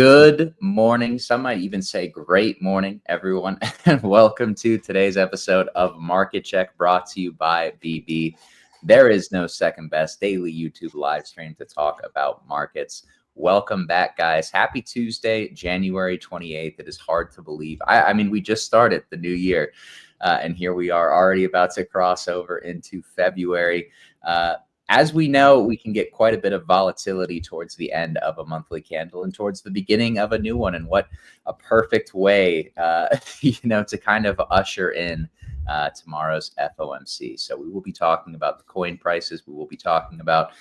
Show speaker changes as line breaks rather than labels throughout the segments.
Good morning. Some might even say great morning, everyone. And welcome to today's episode of Market Check brought to you by BB. There is no second best daily YouTube live stream to talk about markets. Welcome back, guys. Happy Tuesday, January 28th. It is hard to believe. I mean, we just started the new year, and here we are already about to cross over into February. As we know, we can get quite a bit of volatility towards the end of a monthly candle and towards the beginning of a new one. And what a perfect way, to kind of usher in tomorrow's FOMC. So we will be talking about the coin prices. We will be talking about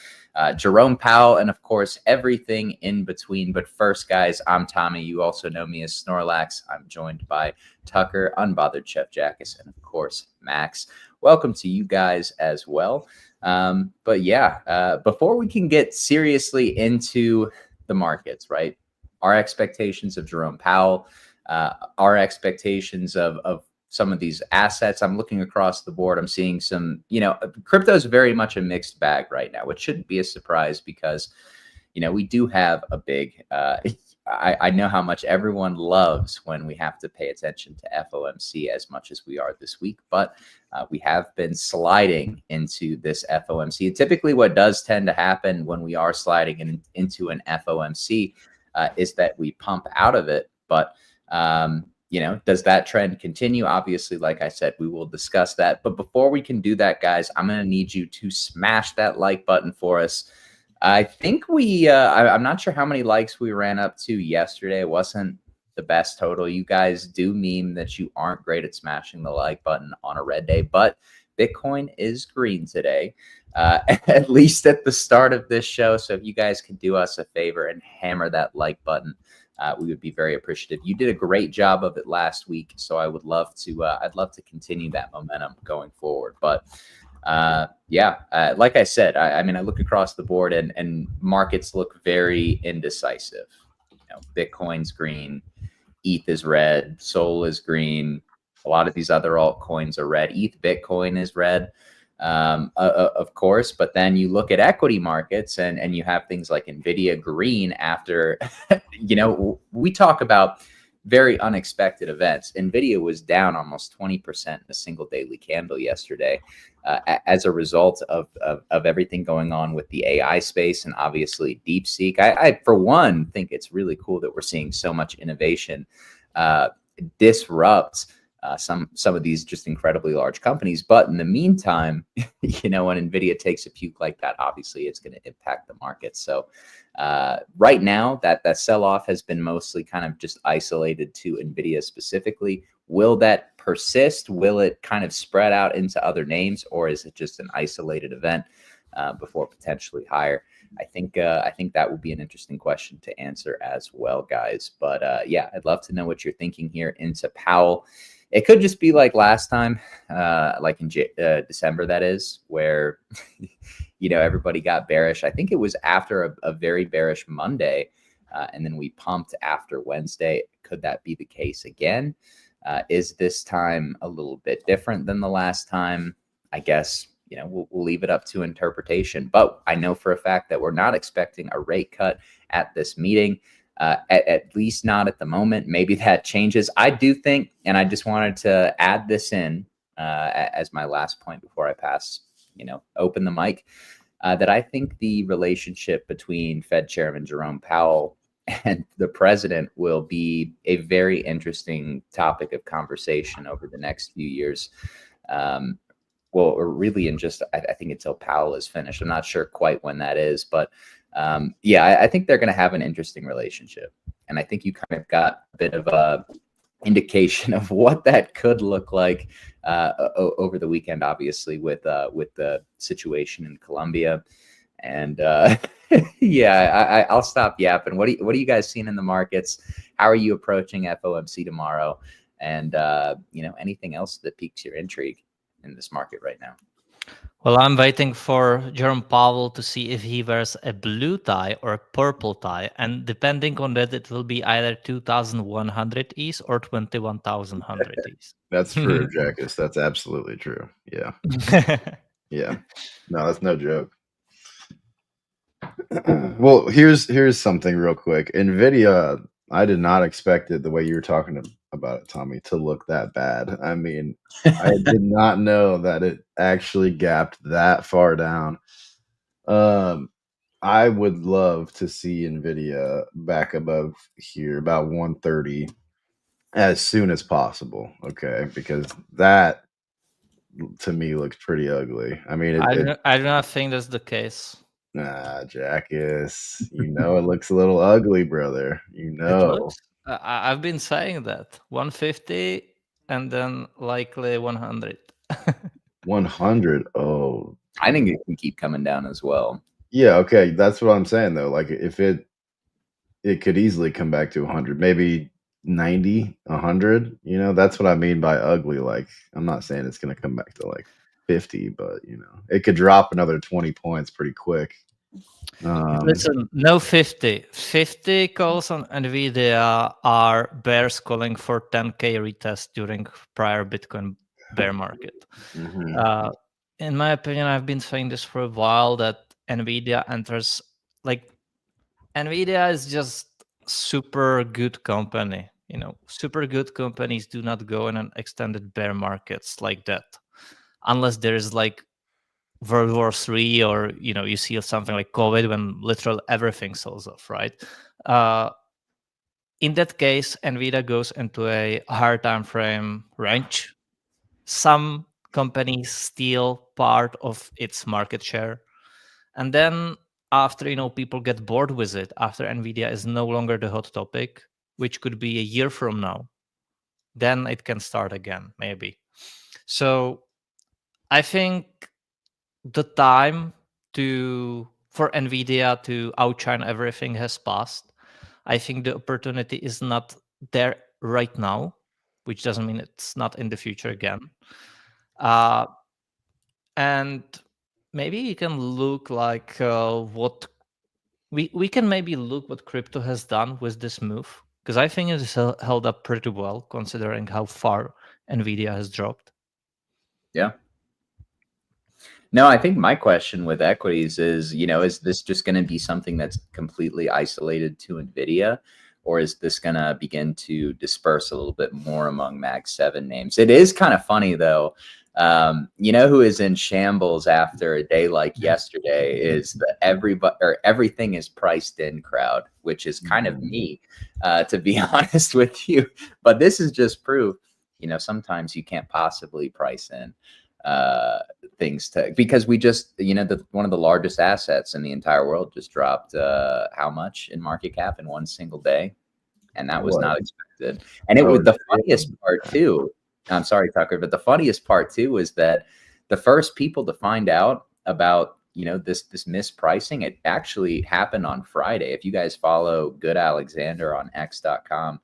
Jerome Powell and, of course, everything in between. But first, guys, I'm Tommy. You also know me as Snorlax. I'm joined by Tucker, Unbothered Chef Jackus, and, of course, Max. Welcome to you guys as well. Before we can get seriously into the markets, right? Our expectations of Jerome Powell, our expectations of some of these assets. I'm looking across the board. I'm seeing some, crypto is very much a mixed bag right now, which shouldn't be a surprise because, we do have a big, I know how much everyone loves when we have to pay attention to FOMC as much as we are this week, but we have been sliding into this FOMC. Typically what does tend to happen when we are sliding into an FOMC is that we pump out of it. But, does that trend continue? Obviously, like I said, we will discuss that. But before we can do that, guys, I'm going to need you to smash that like button for us. I think I'm not sure how many likes we ran up to yesterday. It wasn't the best total. You guys do meme that you aren't great at smashing the like button on a red day, but Bitcoin is green today, at least at the start of this show. So if you guys could do us a favor and hammer that like button, we would be very appreciative. You did a great job of it last week, so I would love to. I'd love to continue that momentum going forward. But like I said, I mean, I look across the board and markets look very indecisive. Bitcoin's green, ETH is red, Sol is green. A lot of these other altcoins are red. ETH Bitcoin is red, of course. But then you look at equity markets and you have things like Nvidia green after, we talk about very unexpected events. Nvidia was down almost 20% in a single daily candle yesterday as a result of everything going on with the AI space and obviously DeepSeek. I, for one, think it's really cool that we're seeing so much innovation disrupt some of these just incredibly large companies. But in the meantime, when Nvidia takes a puke like that, obviously it's going to impact the market. So right now, that sell-off has been mostly kind of just isolated to Nvidia specifically. Will that persist? Will it kind of spread out into other names, or is it just an isolated event before potentially higher? I think that will be an interesting question to answer as well, guys. But I'd love to know what you're thinking here into Powell. It could just be like last time, like in December, that is, where, everybody got bearish. I think it was after a very bearish Monday, and then we pumped after Wednesday. Could that be the case again? Is this time a little bit different than the last time? I guess, we'll leave it up to interpretation. But I know for a fact that we're not expecting a rate cut at this meeting. At least not at the moment. Maybe that changes. I do think, and I just wanted to add this in as my last point before I pass, open the mic, that I think the relationship between Fed Chairman Jerome Powell and the president will be a very interesting topic of conversation over the next few years. Or really in just, I think until Powell is finished. I'm not sure quite when that is, but I think they're going to have an interesting relationship. And I think you kind of got a bit of a indication of what that could look like over the weekend, obviously, with the situation in Colombia. And I'll stop yapping. What are you guys seeing in the markets? How are you approaching FOMC tomorrow? And, anything else that piques your intrigue in this market right now?
Well, I'm waiting for Jerome Powell to see if he wears a blue tie or a purple tie. And depending on that, it will be either 2,100 ETH or 21,100 ETH.
That's true, Jackus. That's absolutely true. Yeah. Yeah. No, that's no joke. Well, here's something real quick. Nvidia, I did not expect it the way you were talking about it, Tommy, to look that bad. I mean, I did not know that it actually gapped that far down. I would love to see Nvidia back above here, about 130, as soon as possible. Okay, because that to me looks pretty ugly. I mean,
I do not think that's the case.
nah, Jackus, you know it looks a little ugly, brother. You
It
know,
looks. I've been saying that 150 and then likely 100.
100. Oh,
I think it can keep coming down as well.
yeah. Okay, that's what I'm saying though. Like, if it could easily come back to 100, maybe 90, 100. You know, that's what I mean by ugly. Like, I'm not saying it's gonna come back to like 50, but you know, it could drop another 20 points pretty quick.
Listen, no 50. 50 calls on Nvidia are bears calling for 10K retest during prior Bitcoin bear market.
Mhm.
In my opinion, I've been saying this for a while that Nvidia enters, like, Nvidia is just super good company. You know, super good companies do not go in an extended bear markets like that, unless there is like World War III, or you see something like COVID when literal everything sells off, right? In that case, Nvidia goes into a higher time frame range. Some companies steal part of its market share, and then after people get bored with it, after Nvidia is no longer the hot topic, which could be a year from now, then it can start again, maybe. So I think the time for Nvidia to outshine everything has passed. I think the opportunity is not there right now, which doesn't mean it's not in the future again. And maybe you can look like what we can maybe look what crypto has done with this move, because I think it's held up pretty well considering how far Nvidia has dropped.
Yeah. No, I think my question with equities is, is this just going to be something that's completely isolated to NVIDIA, or is this going to begin to disperse a little bit more among Mag 7 names? It is kind of funny, though. You know who is in shambles after a day like yesterday is the everything is priced in crowd, which is kind of me, to be honest with you. But this is just proof, sometimes you can't possibly price in things because we just one of the largest assets in the entire world just dropped how much in market cap in one single day, and that was
What?
not expected. And it was the funniest part too. I'm sorry, Tucker, but the funniest part too is that the first people to find out about this mispricing, it actually happened on Friday. If you guys follow Good Alexander on X.com,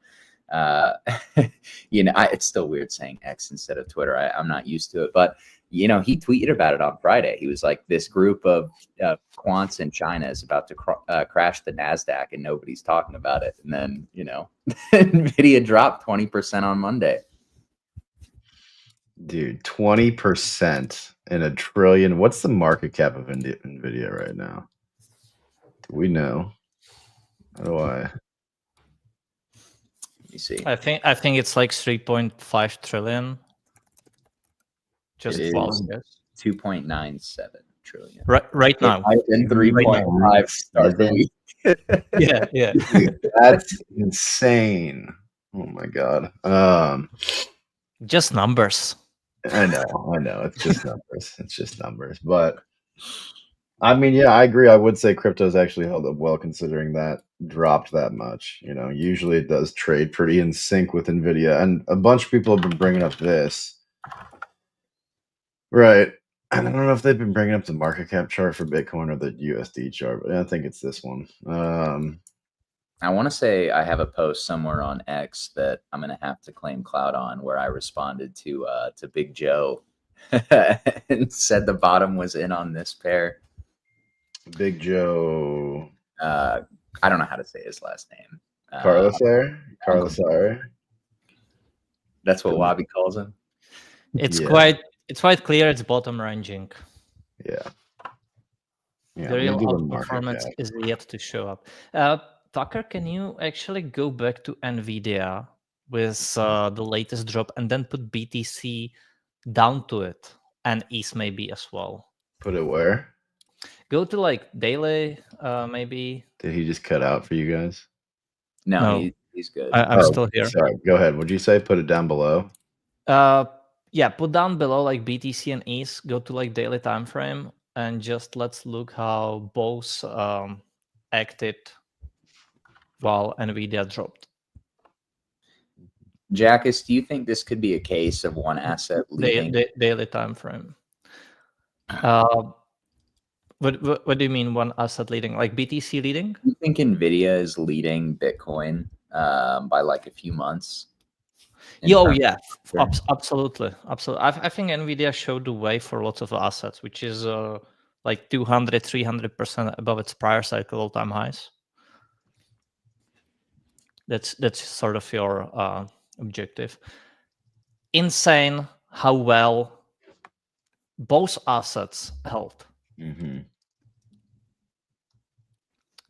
it's still weird saying X instead of Twitter. I'm not used to it, but he tweeted about it on Friday. He was like, this group of quants in China is about to crash the NASDAQ and nobody's talking about it. And then, NVIDIA dropped 20% on Monday.
Dude, 20% in $1 trillion. What's the market cap of NVIDIA right now? Do we know? How do I?
Let me see.
I think it's like 3.5 trillion. Just
it
well,
is
yes.
2.97 trillion.
Right now.
And 3.5 start the week.
Yeah.
Dude, that's insane. Oh my god.
Just numbers.
I know. It's just numbers. It's just numbers. But I mean, yeah, I agree. I would say crypto's actually held up well considering that dropped that much. Usually it does trade pretty in sync with Nvidia, and a bunch of people have been bringing up this. Right. I don't know if they've been bringing up the market cap chart for Bitcoin or the USD chart, but I think it's this one.
I want to say I have a post somewhere on X that I'm going to have to claim clout on, where I responded to Big Joe and said the bottom was in on this pair.
Big Joe.
I don't know how to say his last name.
Carlos.
That's what Wabi calls him.
It's quite clear it's bottom ranging.
Yeah. Yeah,
The
let me
real
do the market
outperformance
cap.
is yet to show up. Tucker, can you actually go back to NVIDIA with the latest drop and then put BTC down to it and ETH maybe as well?
Put it where?
Go to like daily, maybe.
Did he just cut out for you guys?
No,
No.
he's good.
I'm still here.
Sorry. Go ahead. Would you say put it down below?
Yeah, put down below like BTC and ETH. Go to like daily time frame and just let's look how both acted while NVIDIA dropped.
Jackus, do you think this could be a case of one asset leading?
Daily time frame. What do you mean one asset leading? Like BTC leading?
You think Nvidia is leading Bitcoin by like a few months?
Yeah, absolutely. I think Nvidia showed the way for lots of assets, which is like 200, 300% above its prior cycle all-time highs. That's sort of your objective. Insane how well both assets held.
Mm-hmm.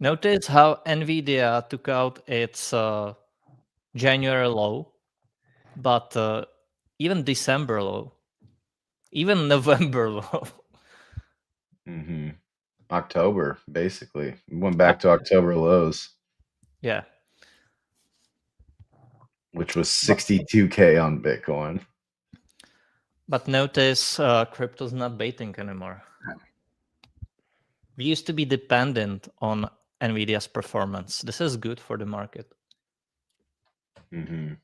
Notice how Nvidia took out its January low, but even December low, even November low.
Mm-hmm. October, basically. Went back to October lows.
Yeah.
Which was 62K on Bitcoin.
But notice crypto's not baiting anymore. We used to be dependent on Nvidia's performance. This is good for the market.
Mm-hmm.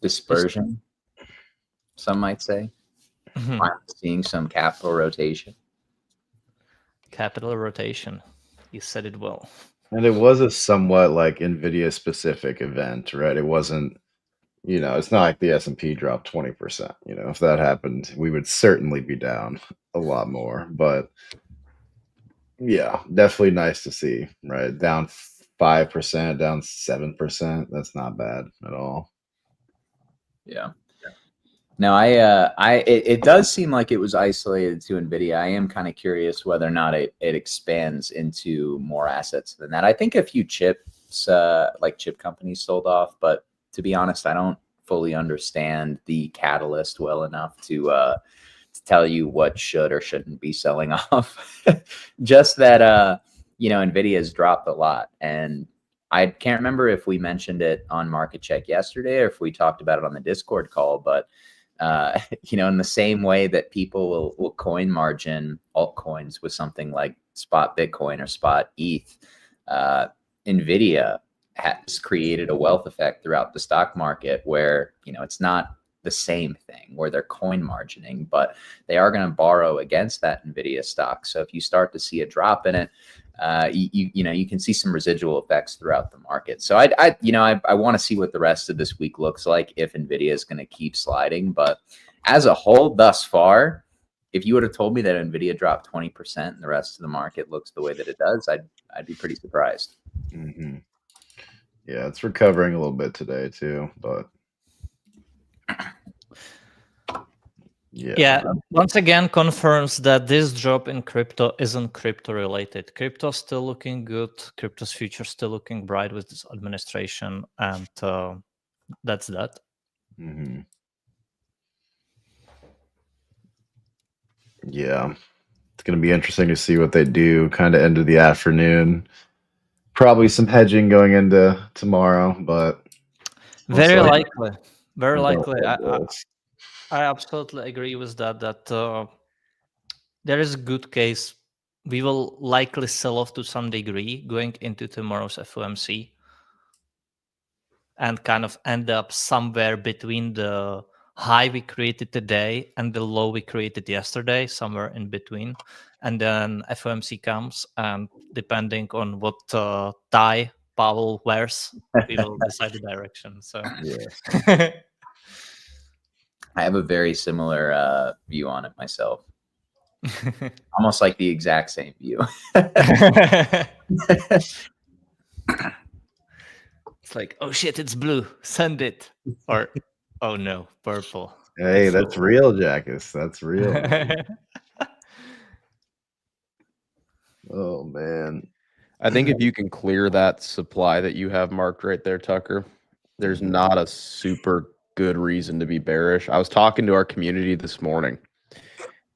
Dispersion, some might say. I'm seeing some capital rotation.
Capital rotation. You said it well.
And it was a somewhat like NVIDIA specific event, right? It wasn't, it's not like the S&P dropped 20%. If that happened, we would certainly be down a lot more. But yeah, definitely nice to see, right? Down 5%, down 7%. That's not bad at all.
Yeah. No, it does seem like it was isolated to Nvidia. I am kind of curious whether or not it expands into more assets than that. I think a few chips, like chip companies, sold off, but to be honest, I don't fully understand the catalyst well enough to tell you what should or shouldn't be selling off. Just that Nvidia has dropped a lot, and I can't remember if we mentioned it on Market Check yesterday or if we talked about it on the Discord call, but in the same way that people will coin margin altcoins with something like spot Bitcoin or spot ETH, Nvidia has created a wealth effect throughout the stock market where, it's not the same thing where they're coin margining, but they are going to borrow against that Nvidia stock. So if you start to see a drop in it, you can see some residual effects throughout the market. So I want to see what the rest of this week looks like if Nvidia is going to keep sliding. But as a whole, thus far, if you would have told me that Nvidia dropped 20% and the rest of the market looks the way that it does, I'd be pretty surprised.
Mm-hmm. Yeah, it's recovering a little bit today too, but
yeah, once again confirms that this drop in crypto isn't crypto related. Crypto's still looking good. Crypto's future still looking bright with this administration, and that's that.
Mm-hmm. Yeah, it's going to be interesting to see what they do kind of into the afternoon. Probably some hedging going into tomorrow, but
very likely. Very likely. I absolutely agree with that. That there is a good case. We will likely sell off to some degree going into tomorrow's FOMC and kind of end up somewhere between the high we created today and the low we created yesterday, somewhere in between. And then FOMC comes, and depending on what tie Powell wears, we will decide the direction. So
yeah.
I have a very similar view on it myself. Almost like the exact same view.
It's like, oh shit, it's blue. Send it. Or, oh no, purple.
Hey, that's real, Jackus. That's real. Oh man.
I think if you can clear that supply that you have marked right there, Tucker, there's not a super good reason to be bearish. I was talking to our community this morning,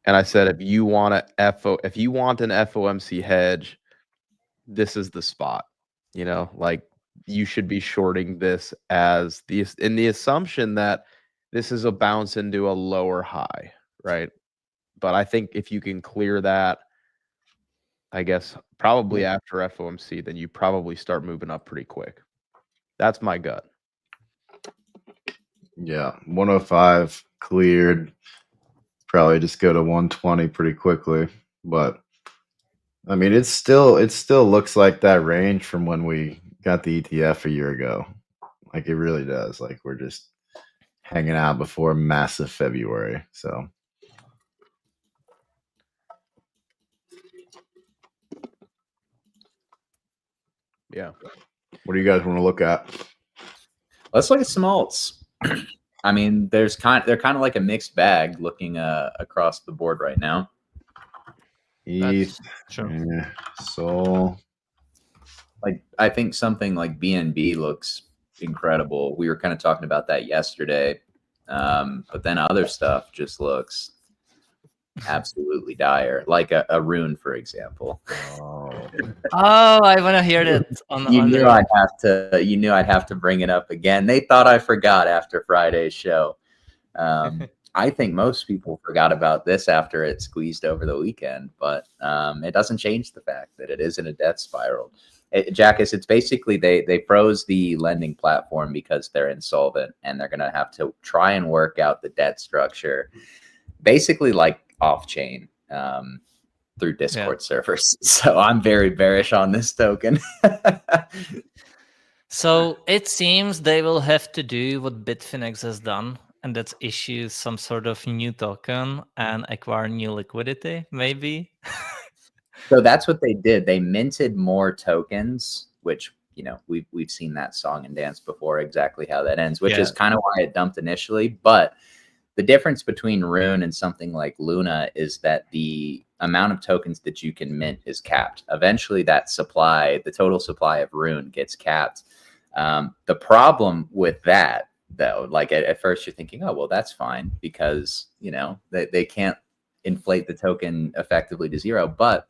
and I said, if you want an FOMC hedge, this is the spot. Like you should be shorting this in the assumption that this is a bounce into a lower high, right? But I think if you can clear that, I guess probably after FOMC, then you probably start moving up pretty quick. That's my gut.
Yeah, 105 cleared. Probably just go to 120 pretty quickly. But I mean, it still looks like that range from when we got the ETF a year ago. Like it really does. Like we're just hanging out before massive February. So
Yeah.
what do you guys want to look at?
Let's look at some alts. I mean, they're kind of like a mixed bag looking across the board right now.
ETH,
True.
Sol.
Like I think something like BNB looks incredible. We were kind of talking about that yesterday, but then other stuff just looks absolutely dire, like a Rune, for example.
Oh.
Oh, I want to hear that.
You knew I'd have to bring it up again. They thought I forgot after Friday's show. I think most people forgot about this after it squeezed over the weekend, but it doesn't change the fact that it is in a death spiral. Jackus, it's basically they froze the lending platform because they're insolvent, and they're going to have to try and work out the debt structure, basically like off-chain through Discord servers. So I'm very bearish on this token.
So it seems they will have to do what Bitfinex has done, and that's issue some sort of new token and acquire new liquidity, maybe.
So that's what they did. They minted more tokens, which, we've seen that song and dance before, exactly how that ends, which is kind of why it dumped initially. But the difference between Rune and something like Luna is that the amount of tokens that you can mint is capped. Eventually that supply, the total supply of Rune, gets capped. The problem with that, though, like at first you're thinking, oh, well, that's fine because, they can't inflate the token effectively to zero. But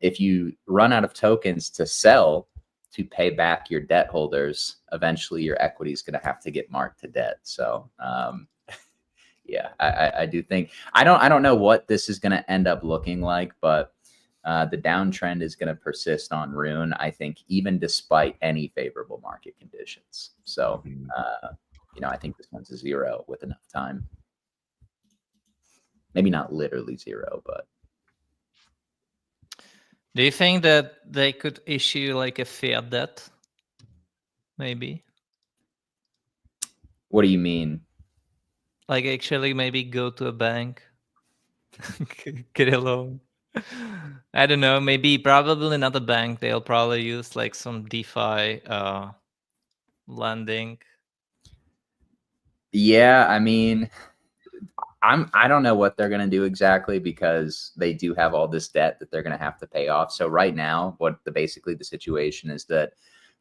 if you run out of tokens to sell to pay back your debt holders, eventually your equity is going to have to get marked to debt. So, yeah, I do think I don't know what this is going to end up looking like, but the downtrend is going to persist on Rune, I think, even despite any favorable market conditions. So, I think this one's a zero with enough time. Maybe not literally zero, but.
Do you think that they could issue like a fiat debt? Maybe.
What do you mean?
Like actually maybe go to a bank, get a loan. I don't know. Maybe probably not a bank. They'll probably use like some DeFi lending.
Yeah, I mean, I don't know what they're going to do exactly because they do have all this debt that they're going to have to pay off. So right now, basically the situation is that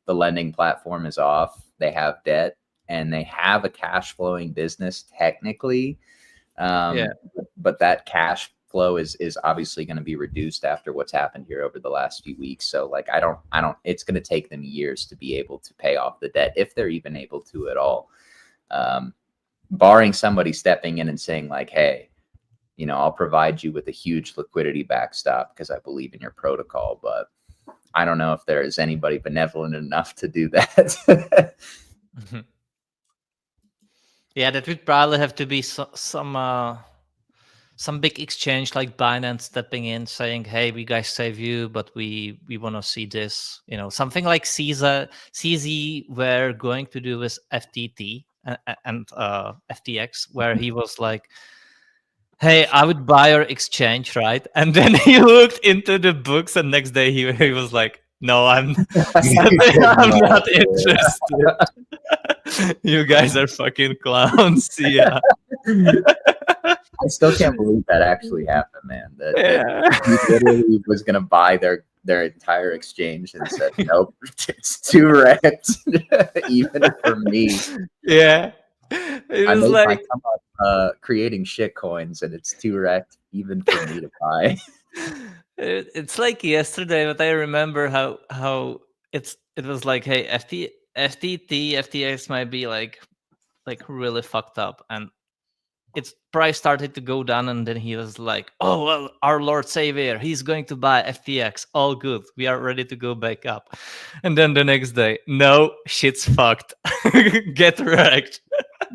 the lending platform is off. They have debt and they have a cash flowing business technically. But that cash flow is obviously going to be reduced after what's happened here over the last few weeks. So like, it's going to take them years to be able to pay off the debt if they're even able to at all. Barring somebody stepping in and saying like, hey, I'll provide you with a huge liquidity backstop because I believe in your protocol. But I don't know if there is anybody benevolent enough to do that.
Yeah, that would probably have to be some big exchange like Binance stepping in saying, hey, we guys save you, but we want to see this. Something like CZ were going to do with FTT and FTX, where he was like, hey, I would buy your exchange, right? And then he looked into the books and next day he was like, no, I'm not interested. You guys are fucking clowns. Yeah.
I still can't believe that actually happened, man. That
Yeah.
he literally was going to buy their entire exchange and said, "Nope, it's too wrecked, even for me."
Yeah. It
I
was
made my
like
come up creating shit coins, and it's too wrecked even for me to buy.
it's like yesterday, but I remember how it was like, hey, FTT, FTX might be like really fucked up, and its price started to go down, and then he was like, oh well, our Lord Savior, he's going to buy FTX, all good, we are ready to go back up. And then the next day, no, shit's fucked. Get wrecked.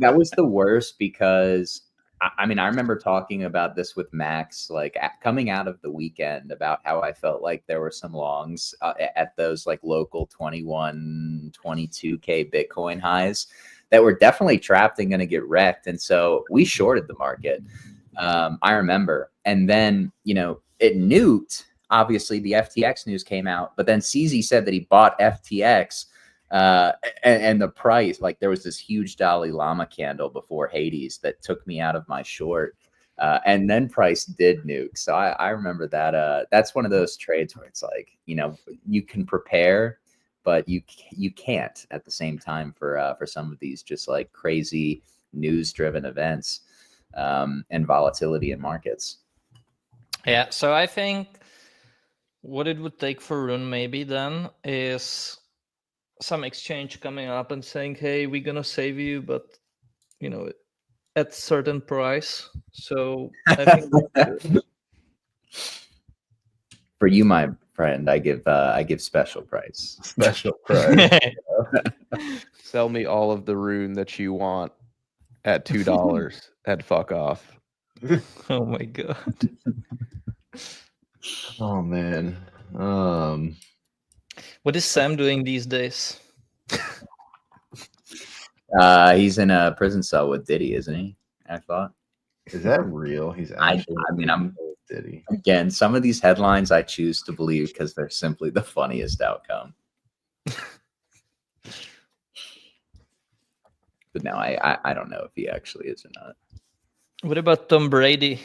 That was the worst because I mean, I remember talking about this with Max, like coming out of the weekend, about how I felt like there were some longs at those like local 21, 22K Bitcoin highs that were definitely trapped and going to get wrecked. And so we shorted the market. I remember. And then, it nuked. Obviously, the FTX news came out, but then CZ said that he bought FTX. And the price, like there was this huge Dalai Lama candle before Hades that took me out of my short. And then price did nuke. So I remember that. That's one of those trades where it's like, you can prepare, but you can't at the same time for some of these just like crazy news driven events and volatility in markets.
Yeah. So I think what it would take for Rune maybe then is some exchange coming up and saying, hey, we're gonna save you, but at certain price. So I think
For you, my friend, I give special price.
Special price.
Sell me all of the rune that you want at $2 and fuck off.
Oh my god.
Oh man.
What is Sam doing these days?
He's in a prison cell with Diddy, isn't he? I thought.
Is that real? He's actually.
I mean, I'm
Diddy.
again. Some of these headlines I choose to believe because they're simply the funniest outcome. But no, I don't know if he actually is or not.
What about Tom Brady?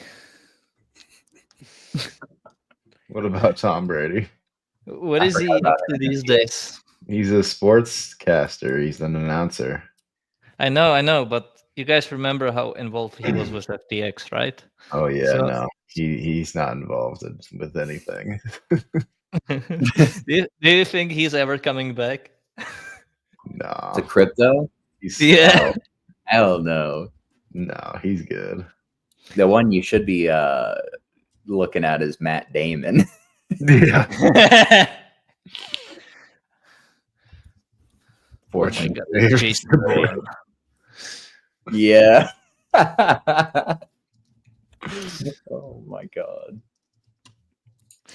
What about Tom Brady?
What is he up to these days?
He's a sportscaster. He's an announcer.
I know, but you guys remember how involved he was with FTX, right?
Oh yeah,
So-
no, he's not involved with anything.
do you think he's ever coming back?
No,
To crypto?
Yeah.
Hell no.
No, he's good.
The one you should be looking at is Matt Damon.
Yeah.
Fortunately.
Jason Bourne.
Yeah. Oh my god.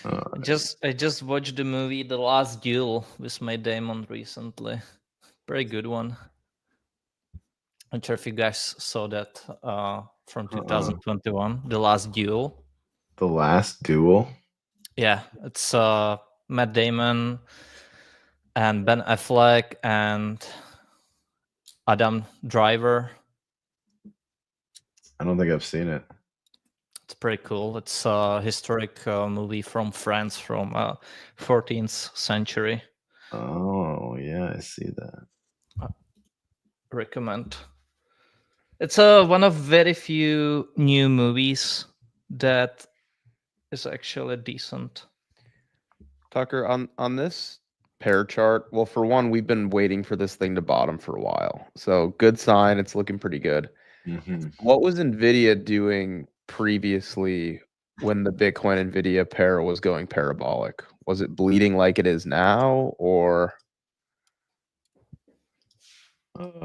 I just watched the movie The Last Duel with Matt Damon recently. Very good one. I'm sure if you guys saw that from 2021, The Last Duel.
The Last Duel.
Yeah, it's Matt Damon and Ben Affleck and Adam Driver.
I don't think I've seen it.
It's pretty cool. It's a historic movie from France from 14th century.
Oh yeah, I see that.
Recommend. It's one of very few new movies that is actually decent.
Tucker, on this pair chart, well, for one, we've been waiting for this thing to bottom for a while. So good sign. It's looking pretty good.
Mm-hmm.
What was NVIDIA doing previously when the Bitcoin NVIDIA pair was going parabolic? Was it bleeding like it is now, or?
Hold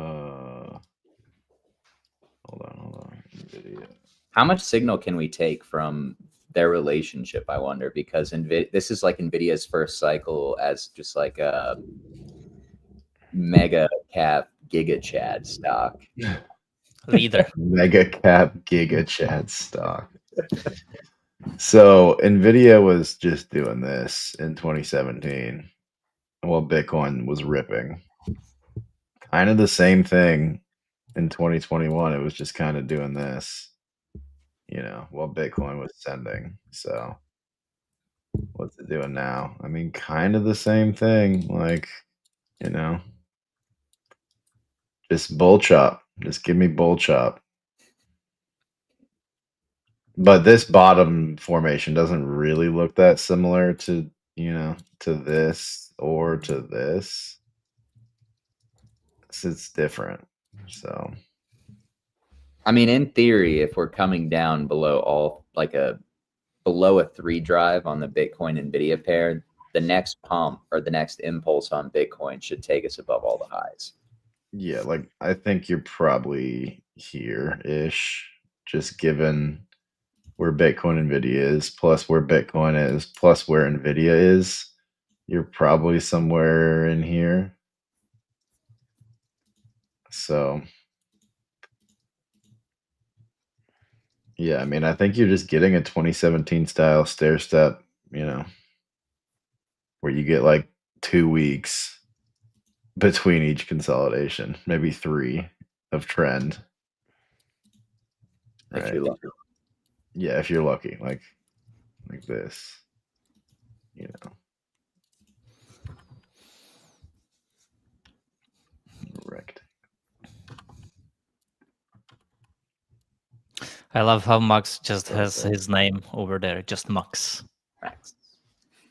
on. NVIDIA.
How much signal can we take from their relationship, I wonder? Because this is like NVIDIA's first cycle as just like a mega cap giga chad stock.
Leader.
Mega cap giga chad stock. So NVIDIA was just doing this in 2017 while Bitcoin was ripping. Kind of the same thing in 2021. It was just kind of doing this. while Bitcoin was sending. So what's it doing now? I mean, kind of the same thing. Like, just bull chop. Just give me bull chop. But this bottom formation doesn't really look that similar to, to this or to this. It's different. So,
I mean, in theory, if we're coming down below a 3 drive on the Bitcoin Nvidia pair, the next pump or the next impulse on Bitcoin should take us above all the highs.
yeah, like I think you're probably here-ish, just given where Bitcoin Nvidia is, plus where Bitcoin is, plus where Nvidia is. You're probably somewhere in here. So, yeah, I mean, I think you're just getting a 2017 style stair step, where you get like 2 weeks between each consolidation, maybe 3 of trend.
If you're lucky.
Yeah, if you're lucky, like this, Correct.
I love how Max just has his name over there, just Max.
Max.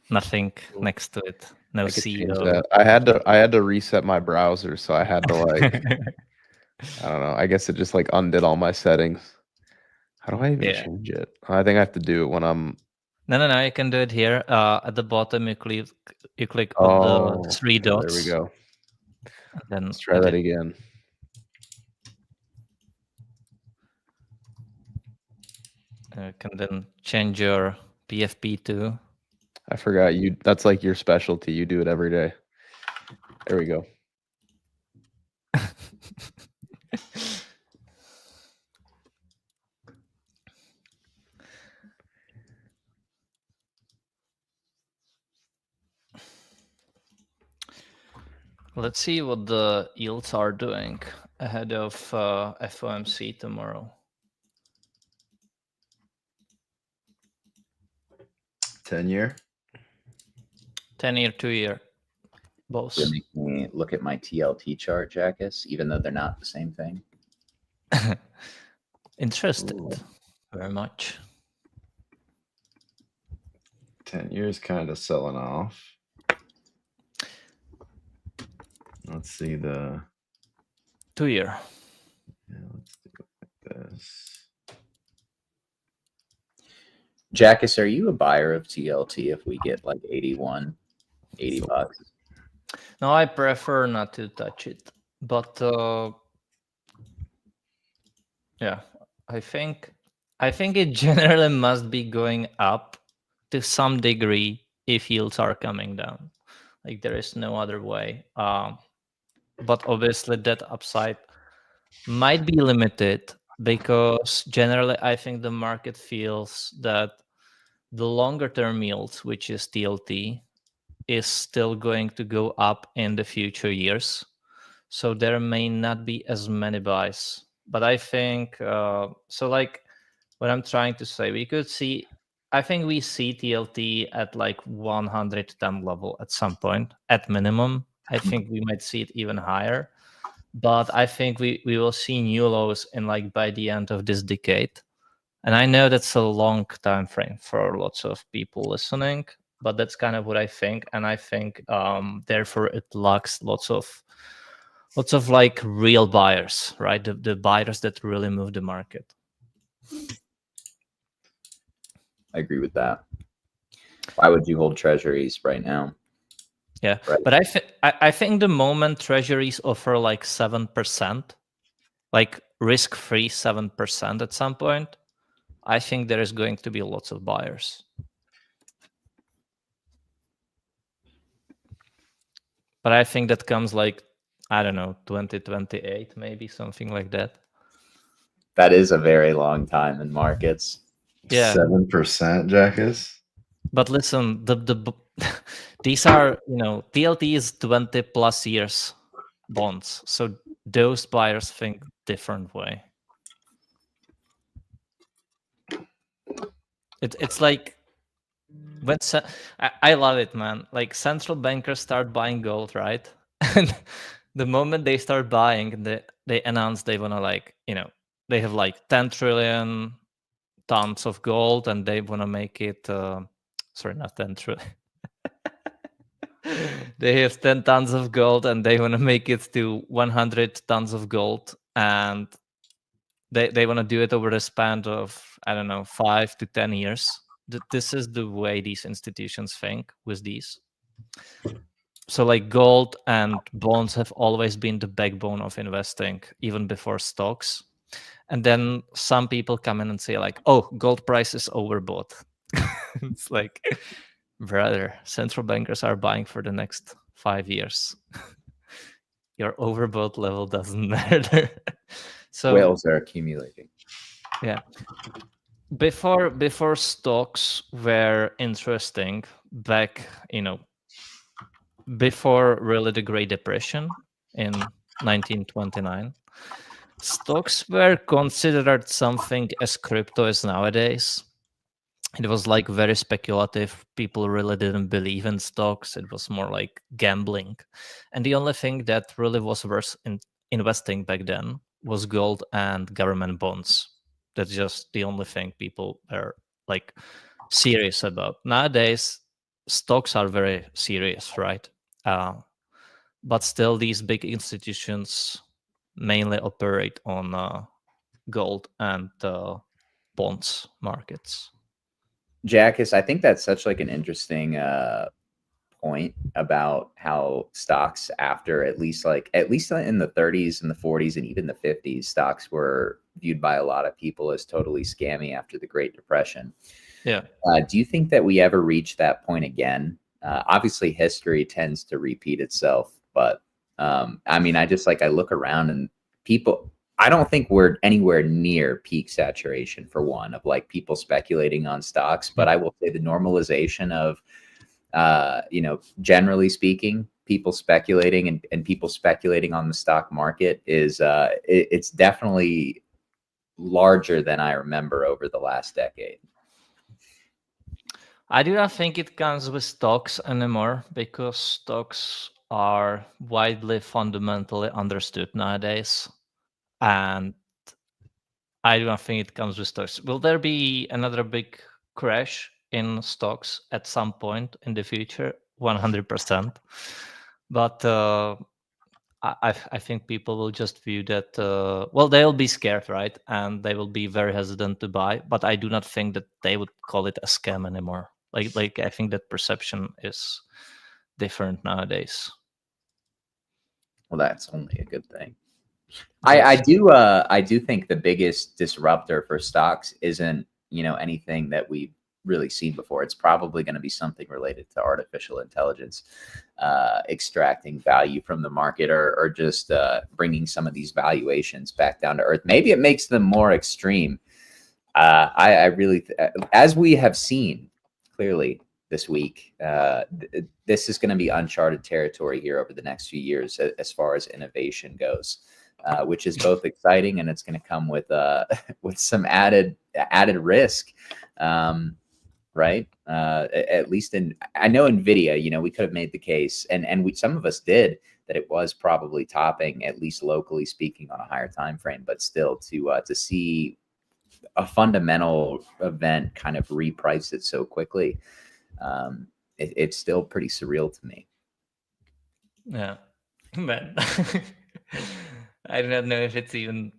Nothing next to it. No
I could change
CEO.
that. I had to reset my browser, so I had to like I don't know. I guess it just like undid all my settings. How do I even change it? I think I have to do it when I'm.
No. You can do it here. At the bottom, you click on the 3 dots.
There we go.
And then
Let's try that again.
You can then change your PFP to.
I forgot you. That's like your specialty. You do it every day. There we go.
Let's see what the yields are doing ahead of FOMC tomorrow.
10-year?
10-year, 2-year, both.
You're making me look at my TLT chart, Jackus, even though they're not the same thing.
Interested. Very much.
10 years kind of selling off. Let's see the
2-year.
Yeah, let's do it like this.
Jackus, are you a buyer of TLT if we get like 81, 80 bucks?
No, I prefer not to touch it. But yeah, I think it generally must be going up to some degree if yields are coming down. Like there is no other way. But obviously that upside might be limited because generally I think the market feels that the longer term yields, which is TLT, is still going to go up in the future years. So there may not be as many buys. But I think, so like what I'm trying to say, I think we see TLT at like 110 level at some point, at minimum. I think we might see it even higher. But I think we will see new lows in like by the end of this decade. And I know that's a long time frame for lots of people listening, but that's kind of what I think. And I think therefore it lacks lots of like real buyers, right? The buyers that really move the market.
I agree with that. Why would you hold treasuries right now?
Yeah,
right.
But I think the moment treasuries offer like 7%, like risk-free 7% at some point, I think there is going to be lots of buyers. But I think that comes like, I don't know, 2028, maybe something like that.
That is a very long time in markets.
Yeah.
7%, Jackus.
But listen, these are, TLT is 20 plus years bonds. So those buyers think different way. It's like when I love it, man. Like central bankers start buying gold, right? And the moment they start buying, they announce they want to, like, they have like 10 trillion tons of gold, and they want to make it. Sorry, not 10 trillion. They have 10 tons of gold, and they want to make it to 100 tons of gold, and they want to do it over the span of, I don't know, 5 to 10 years. This is the way these institutions think with these. So like gold and bonds have always been the backbone of investing, even before stocks. And then some people come in and say like, oh, gold price is overbought. It's like, brother, central bankers are buying for the next 5 years. Your overbought level doesn't matter. So
Whales are accumulating.
yeah. Before stocks were interesting, back, before really the Great Depression in 1929, stocks were considered something as crypto is nowadays. It was like very speculative. People really didn't believe in stocks. It was more like gambling. And the only thing that really was worth investing back then was gold and government bonds. That's just the only thing people are like serious about. Nowadays, stocks are very serious, right? But still, these big institutions mainly operate on gold and bonds markets.
Jackus, I think that's such like an interesting point about how stocks, after at least in the 30s and the 40s and even the 50s, stocks were viewed by a lot of people as totally scammy after the Great Depression.
Yeah.
Do you think that we ever reach that point again? Obviously, history tends to repeat itself, but I mean, I look around and people. I don't think we're anywhere near peak saturation, for one, of like people speculating on stocks. But I will say the normalization of, generally speaking, people speculating and people speculating on the stock market is it's definitely larger than I remember over the last decade.
I do not think it comes with stocks anymore, because stocks are widely fundamentally understood nowadays. And I do not think it comes with stocks. Will there be another big crash in stocks at some point in the future? 100%. But I think people will just view that, they'll be scared, right? And they will be very hesitant to buy. But I do not think that they would call it a scam anymore. Like I think that perception is different nowadays.
Well, that's only a good thing. I do think the biggest disruptor for stocks isn't, anything that we've really seen before. It's probably going to be something related to artificial intelligence, extracting value from the market, or just bringing some of these valuations back down to earth. Maybe it makes them more extreme. I really, as we have seen clearly this week, this is going to be uncharted territory here over the next few years as far as innovation goes. Which is both exciting, and it's going to come with with some added risk, right? At least I know NVIDIA, we could have made the case, and some of us did, that it was probably topping, at least locally speaking, on a higher time frame. But still, to see a fundamental event kind of reprice it so quickly, it's still pretty surreal to me.
Yeah, but I do not know if it's even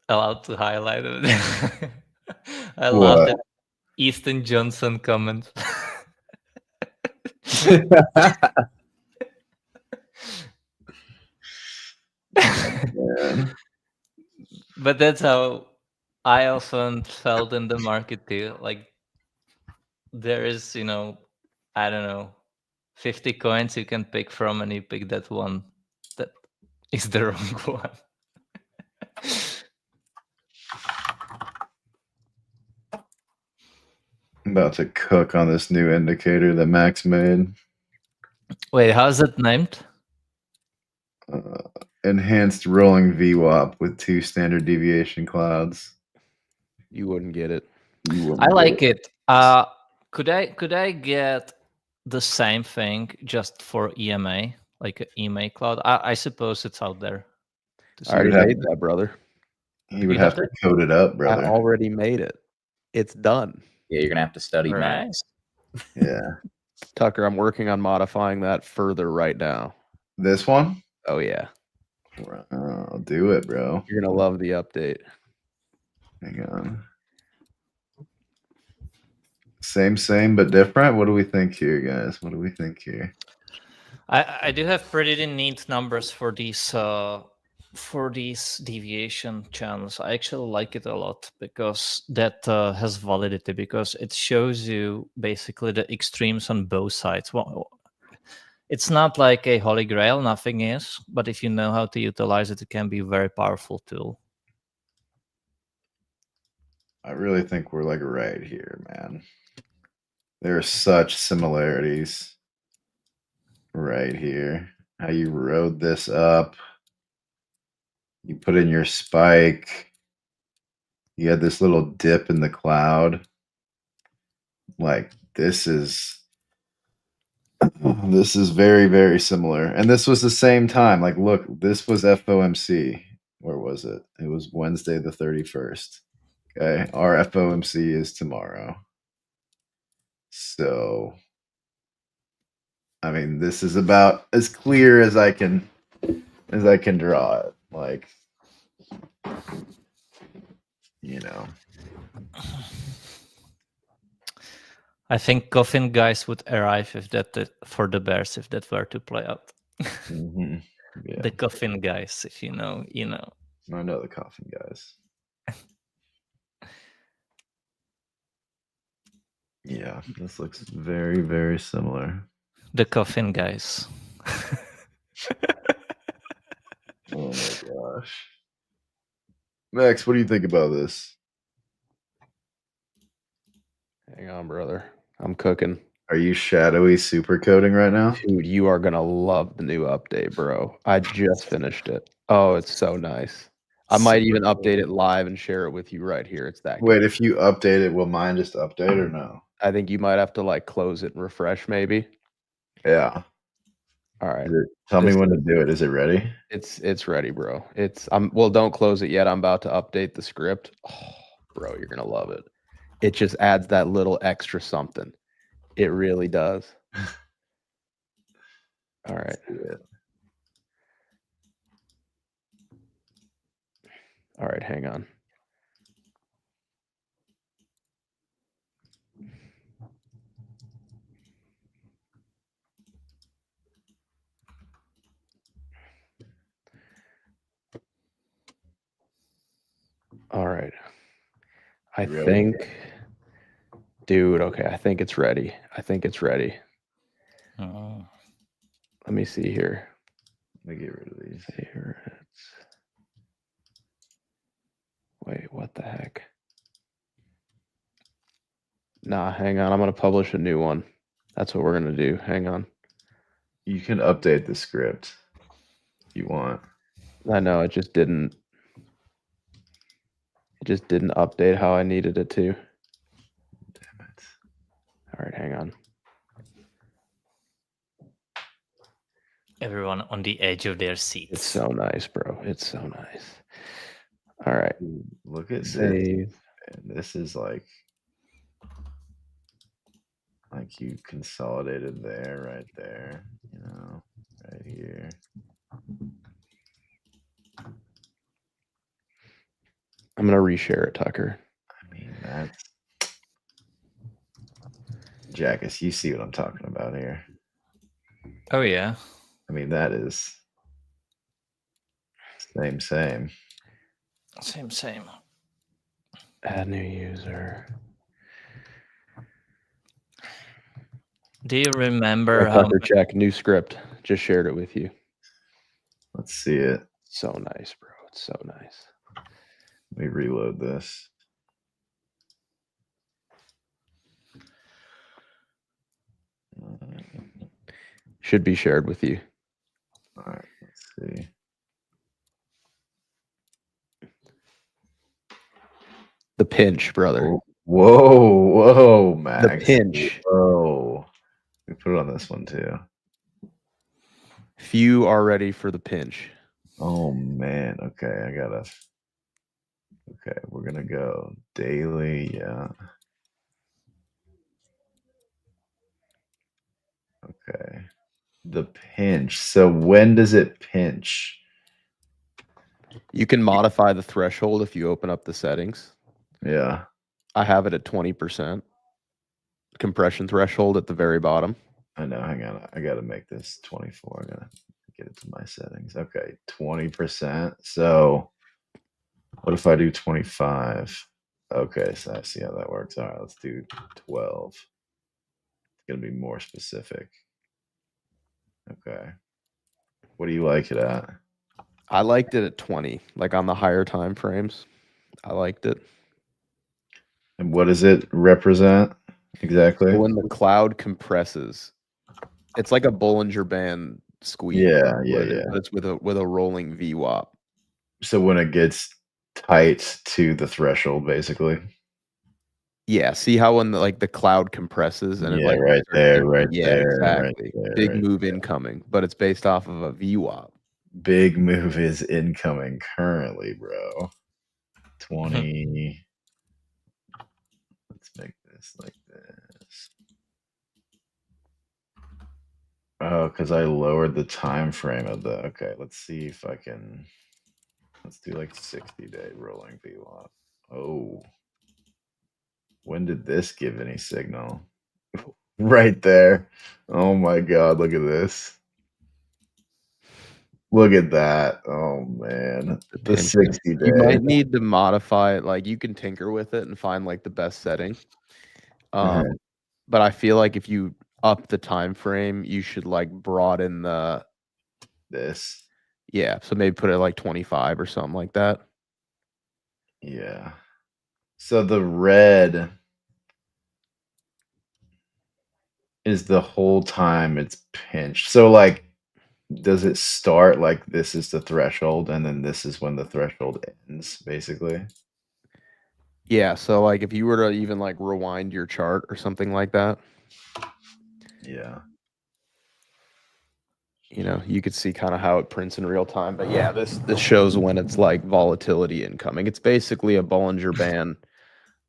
allowed to highlight it. I love that Easton Johnson comment. But that's how I often felt in the market too. Like, there is, I don't know, 50 coins you can pick from, and you pick that one that is the wrong one.
I'm about to cook on this new indicator that Max made.
Wait, how's it named?
Enhanced rolling VWAP with 2 standard deviation clouds.
You wouldn't get it.
I like it. Could I get the same thing just for EMA, like an EMA cloud? I suppose it's out there.
I already
would have-
made that, brother.
You would
You
have
have
to code it up,
I
brother.
already made it. It's done.
Yeah, you're gonna have to study
All right.
Max.
Yeah.
Tucker, I'm working on modifying that further right now.
This one?
Oh yeah.
I'll do it, bro.
You're gonna love the update.
Hang on. Same, but different. What do we think here, guys? What do we think here?
I do have pretty neat numbers for these deviation channels. I actually like it a lot because that has validity, because it shows you basically the extremes on both sides. Well, it's not like a holy grail, nothing is, but if you know how to utilize it, it can be a very powerful tool.
I really think we're like right here, man. There are such similarities right here. How you rode this up. You put in your spike. You had this little dip in the cloud. Like this is very, very similar. And this was the same time. Like, look, this was FOMC. Where was it? It was Wednesday the 31st. Okay. Our FOMC is tomorrow. So I mean, this is about as clear as I can draw it. Like, you know.
I think Coffin guys would arrive if that for the Bears if that were to play out.
Mm-hmm. Yeah.
The Coffin guys, if you know, you know.
I know the coffin guys. Yeah, this looks very, very similar.
The Coffin guys.
Oh my gosh. Max, what do you think about this?
Hang on, brother. I'm cooking.
Are you shadowy super coding right now?
Dude, you are gonna love the new update, bro. I just finished it. Oh, it's so nice. I might even update it live and share it with you right here. It's that
Wait,
good.
if you update it, will mine just update or no?
I think you might have to like close it and refresh maybe.
Yeah.
All right.
Tell me
This-
when to do it. Is it ready?
It's ready, bro. Well, don't close it yet. I'm about to update the script. Oh, bro, you're gonna love it. It just adds that little extra something. It really does. All right. All right, hang on. All right. I
Ready?
think, dude, okay, I think it's ready. I think it's ready.
Oh.
Let me see here.
Let me get rid of these.
Favorites. Wait, what the heck? Nah, hang on. I'm going to publish a new one. That's what we're going to do. Hang on.
You can update the script if you want.
I know it just didn't update how I needed it to.
Damn it.
All right, hang on.
Everyone on the edge of their seats.
It's so nice, bro. It's so nice. All right.
Dude, look at this.
Save.
And this is like you consolidated there, right there, you know, right here.
I'm going to reshare it, Tucker.
I mean, that's Jackus, you see what I'm talking about here.
Oh yeah.
I mean, that is same.
Same.
Add new user.
Do you remember how
Tucker, check. New script. Just shared it with you.
Let's see it.
So nice, bro. It's so nice.
Let me reload this.
Should be shared with you.
All right, let's see.
The pinch, brother.
Oh, Whoa, Max.
pinch.
Whoa. We put it on this one too.
Few are ready for the pinch.
Oh man. Okay, Okay, we're gonna go daily. Yeah. Okay. The pinch. So when does it pinch?
You can modify the threshold if you open up the settings.
Yeah.
I have it at 20%. Compression threshold at the very bottom.
I know. Hang on. I gotta make this 24. I gotta get it to my settings. Okay, 20%. So what if I do 25? Okay, so I see how that works. All right, let's do 12. It's gonna be more specific. Okay. What do you like it at?
I liked it at 20, like on the higher time frames. I liked it.
And what does it represent exactly?
So when the cloud compresses, it's like a Bollinger Band squeeze.
Yeah,
But it's with a rolling VWAP.
So when it gets tight to the threshold, basically.
Yeah, see how when the cloud compresses and it
Yeah,
like
right
starts
there,
getting-
right
yeah,
there, right
exactly.
there,
Big
right
move
there.
incoming, but it's based off of a VWAP.
Big move is incoming currently, bro. 20. Let's make this like this. Oh, because I lowered the time frame of the. Okay, let's see if I can. Let's do like 60-day rolling VWAP. Oh, when did this give any signal? Right there. Oh my God, look at this. Look at that. Oh man. The
pinch.
60-day.
You might need to modify it. Like you can tinker with it and find like the best setting. But I feel like if you up the time frame, you should like broaden
this.
Yeah, so maybe put it like 25 or something like that.
Yeah. So the red is the whole time it's pinched. So like does it start like this is the threshold and then this is when the threshold ends, basically?
Yeah, so like if you were to even like rewind your chart or something like that,
Yeah.
you know, you could see kind of how it prints in real time. But yeah, this shows when it's like volatility incoming. It's basically a Bollinger Band.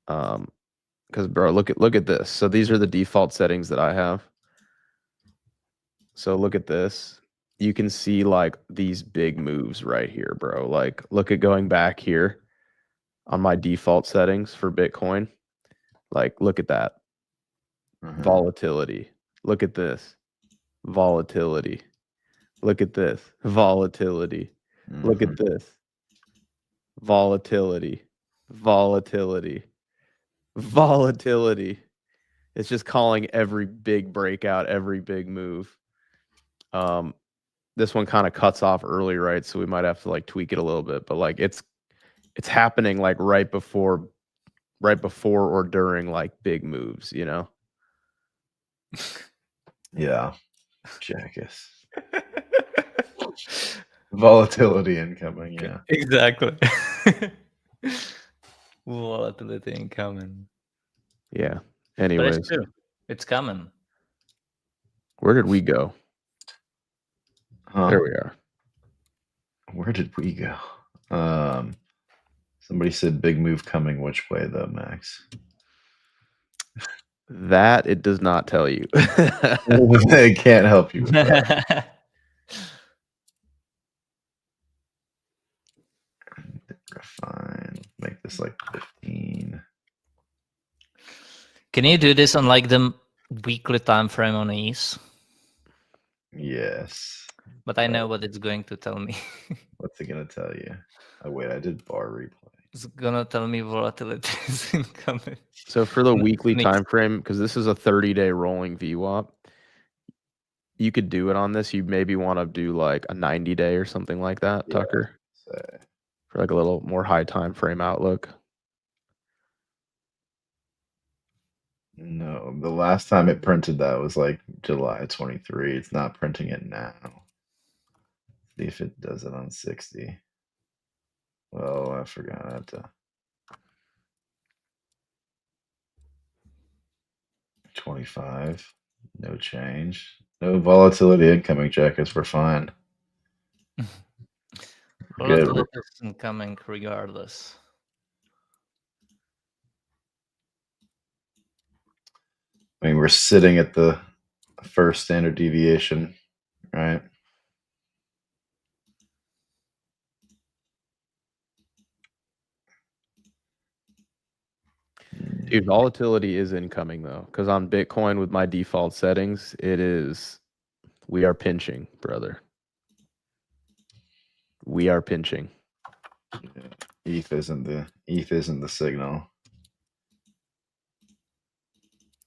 Because bro, look at this. So these are the default settings that I have. So look at this. You can see like these big moves right here, bro. Like look at going back here on my default settings for Bitcoin. Like look at that. Volatility. Look at this. Volatility. Look at this. Volatility. Look at this. Volatility. Volatility. Volatility. It's just calling every big breakout, every big move. This one kind of cuts off early, right? So we might have to like tweak it a little bit, but like it's happening like right before or during like big moves, you know?
Yeah. Jackass. Volatility incoming, yeah.
Exactly. Volatility incoming.
Yeah.
But
Anyways,
it's true. It's coming.
where did we go?
Huh?
There we are.
Where did we go? Somebody said big move coming which way though, Max?
That it does not tell you.
They can't help you with that. Fine. Make this like 15.
Can you do this on like the weekly time frame on ETH?
Yes.
But I know what it's going to tell me.
What's it gonna tell you? Oh wait, I did bar replay.
It's gonna tell me volatility is incoming.
So for the
Mm,
weekly
makes-
time frame, because this is a 30-day rolling VWAP, you could do it on this. You maybe want to do like a 90-day or something like that,
Yeah.
Tucker,
So,
for like a little more high time frame outlook.
no, the last time it printed that was like July 23. It's not printing it now. See if it does it on 60. Oh, I forgot. I have to. 25. No change. No volatility incoming, Jackets. We're fine. Good.
Volatility is incoming regardless.
I mean, we're sitting at the first standard deviation, right?
Dude, volatility is incoming though, because on Bitcoin with my default settings, we are pinching, brother. We are pinching.
ETH isn't the signal.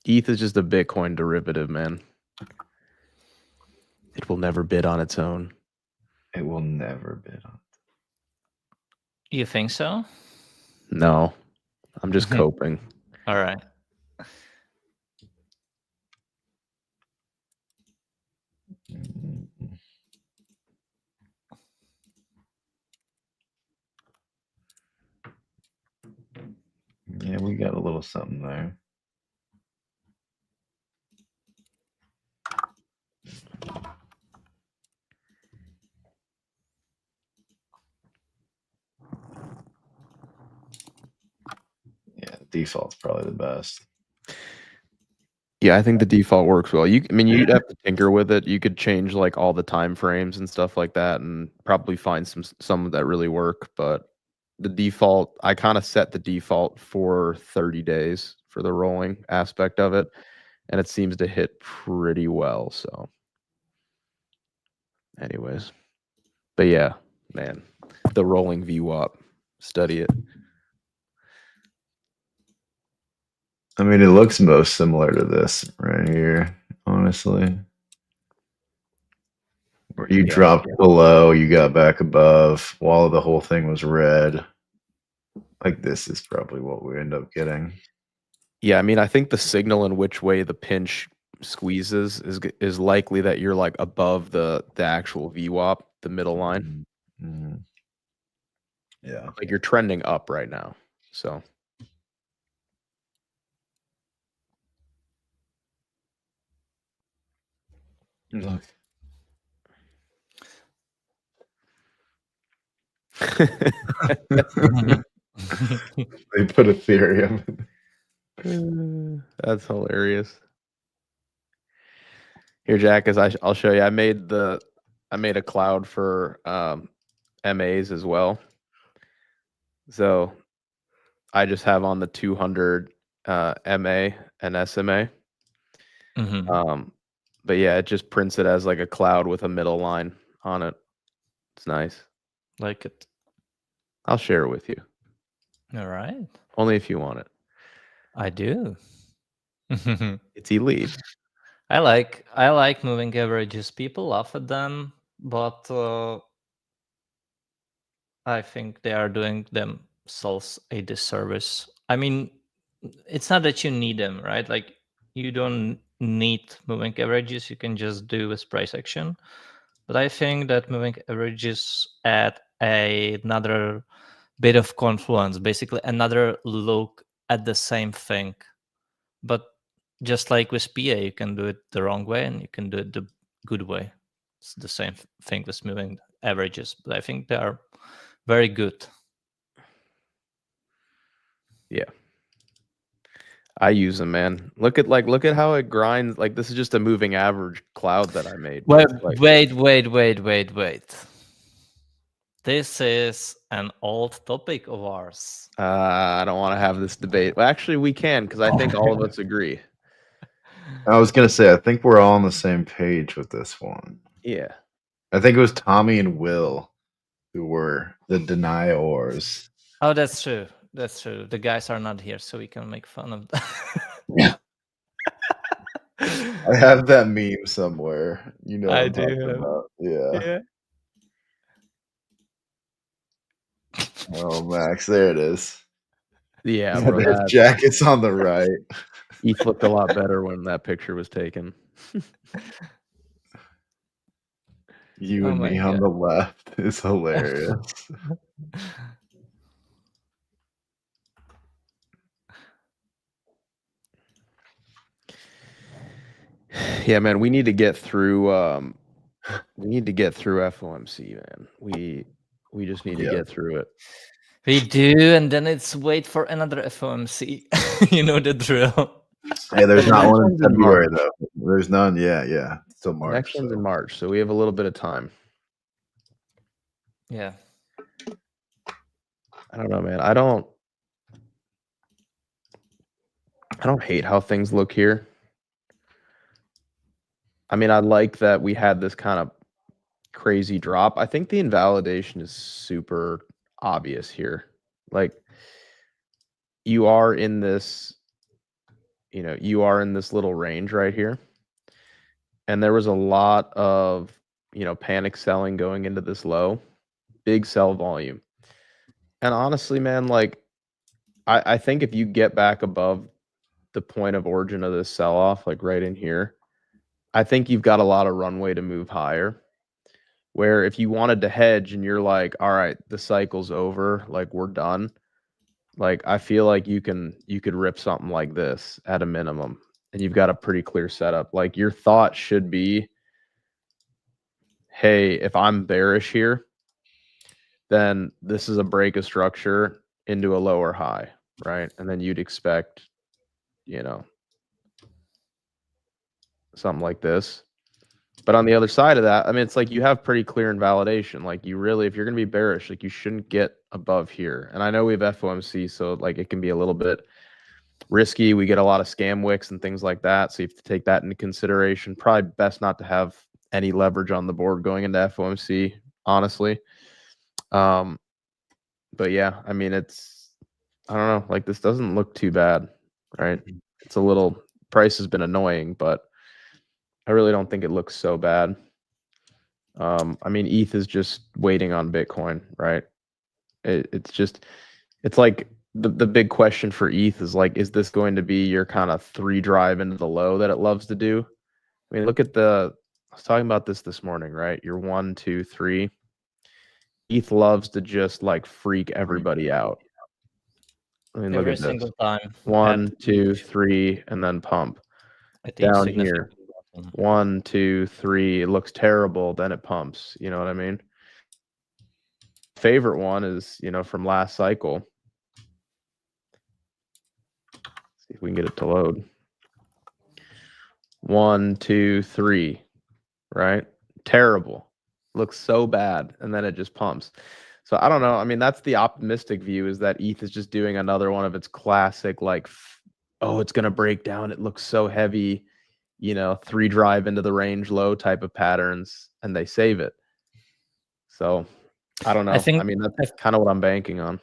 ETH is just a Bitcoin derivative, man. It will never bid on its own.
It will never bid on.
You think so?
No, I'm just coping.
All right.
Yeah, we got a little something there. Yeah, default's probably the best.
Yeah, I think the default works well. You'd have to tinker with it. You could change like all the time frames and stuff like that, and probably find some that really work. But the default, I kind of set the default for 30 days for the rolling aspect of it, and it seems to hit pretty well. So, anyways, but yeah, man, the rolling VWAP, study it.
I mean, it looks most similar to this right here, honestly. Where you dropped below, you got back above, while the whole thing was red. Like this is probably what we end up getting.
Yeah, I mean, I think the signal in which way the pinch squeezes is likely that you're like above the actual VWAP, the middle line.
Mm-hmm. Yeah,
like you're trending up right now. So
look. They put Ethereum.
That's hilarious. Here, Jack, I'll show you. I made a cloud for MAs as well. So I just have on the 200 MA and SMA. But yeah, it just prints it as like a cloud with a middle line on it. It's nice.
Like it.
I'll share it with you.
All right.
Only if you want it.
I do.
It's elite.
I like moving averages. People laugh at them, but I think they are doing themselves a disservice. I mean, it's not that you need them, right? Like you don't need moving averages. You can just do with price action. But I think that moving averages add another bit of confluence, basically another look at the same thing. But just like with PA, you can do it the wrong way and you can do it the good way. It's the same thing with moving averages, but I think they are very good.
Yeah. I use them, man. Look at how it grinds. Like this is just a moving average cloud that I made.
Wait,
like,
wait. This is an old topic of ours.
I don't want to have this debate. Well, actually, we can because I think all of us agree.
I was gonna say, I think we're all on the same page with this one.
Yeah.
I think it was Tommy and Will who were the deniers.
Oh, that's true. That's true. The guys are not here, so we can make fun of them.
Yeah. I have that meme somewhere. You know what
I
I'm
do.
talking about. Yeah. Oh, Max, there it is.
Yeah, bro.
There's Jackets on the right.
ETH looked a lot better when that picture was taken.
You and me on the left is hilarious.
Yeah, man, we need to get through FOMC, man. We just need to get through it.
We do, and then it's wait for another FOMC. You know the drill.
Hey, there's
The
not
next
one in
one's in
February
March.
though. There's none. Yeah. Still March.
Next one's
so.
in March, so we have a little bit of time.
Yeah.
I don't know, man. I don't hate how things look here. I mean, I like that we had this kind of crazy drop. I think the invalidation is super obvious here. Like, you are in this little range right here. And there was a lot of, panic selling going into this low, big sell volume. And honestly, man, like, I think if you get back above the point of origin of this sell-off, like right in here, I think you've got a lot of runway to move higher. Where if you wanted to hedge and you're like, all right, the cycle's over, like we're done, like I feel like you could rip something like this at a minimum, and you've got a pretty clear setup. Like your thought should be, hey, if I'm bearish here, then this is a break of structure into a lower high, right? And then you'd expect, something like this. But on the other side of that, I mean, it's like you have pretty clear invalidation. Like you really, if you're going to be bearish, like you shouldn't get above here. And I know we have FOMC, so like it can be a little bit risky. We get a lot of scam wicks and things like that. So you have to take that into consideration. Probably best not to have any leverage on the board going into FOMC, honestly. But yeah, I mean, I don't know, like this doesn't look too bad, right? It's a little, price has been annoying, but I really don't think it looks so bad. I mean, ETH is just waiting on Bitcoin, right? It's like the big question for ETH is like, is this going to be your kind of 3 drive into the low that it loves to do? I mean, look at I was talking about this morning, right? Your 1, 2, 3. ETH loves to just like freak everybody out. I mean, look
Every
at this.
single time.
1, 2, 3, and then pump. Down here. 1, 2, 3. It looks terrible. Then it pumps. You know what I mean? Favorite one is, from last cycle. See if we can get it to load. 1, 2, 3. Right? Terrible. Looks so bad. And then it just pumps. So I don't know. I mean, that's the optimistic view, is that ETH is just doing another one of its classic, like, oh, it's going to break down. It looks so heavy, 3 drive into the range low type of patterns, and they save it. So I don't know. I mean, that's kind of what I'm banking on.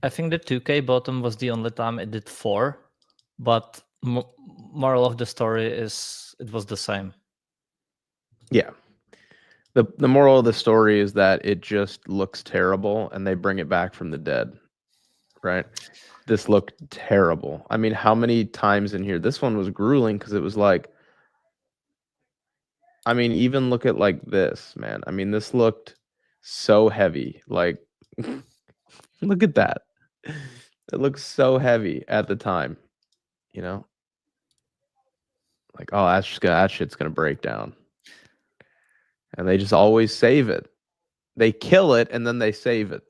I think the 2K bottom was the only time it did 4, but moral of the story is it was the same.
Yeah. The moral of the story is that it just looks terrible and they bring it back from the dead, right? This looked terrible. I mean, how many times in here? This one was grueling because it was like, I mean, even look at like this, man. I mean, this looked so heavy. Like, look at that. It looks so heavy at the time, Like, oh, that shit's gonna break down. And they just always save it. They kill it and then they save it.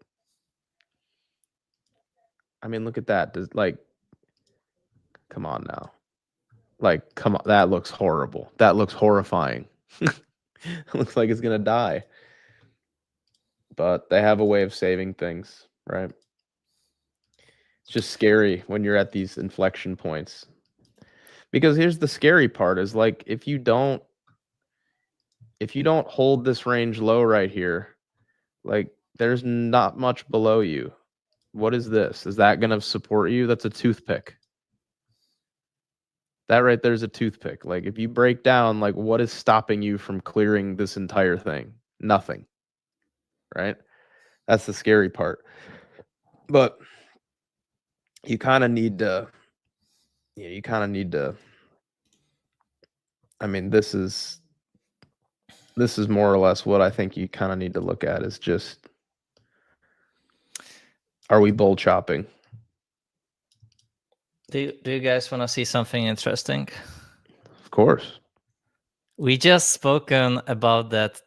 I mean, look at that. Come on now. Like, come on. That looks horrible. That looks horrifying. It looks like it's going to die. But they have a way of saving things, right? It's just scary when you're at these inflection points. Because here's the scary part is like, if you don't hold this range low right here, like there's not much below you. What is this? Is that going to support you? That's a toothpick. That right there's a toothpick. Like if you break down, like what is stopping you from clearing this entire thing? Nothing. Right? That's the scary part. But you kind of need to, I mean, this is more or less what I think you kind of need to look at is just, are we bull chopping?
Do you guys want to see something interesting?
Of course.
We just spoken about that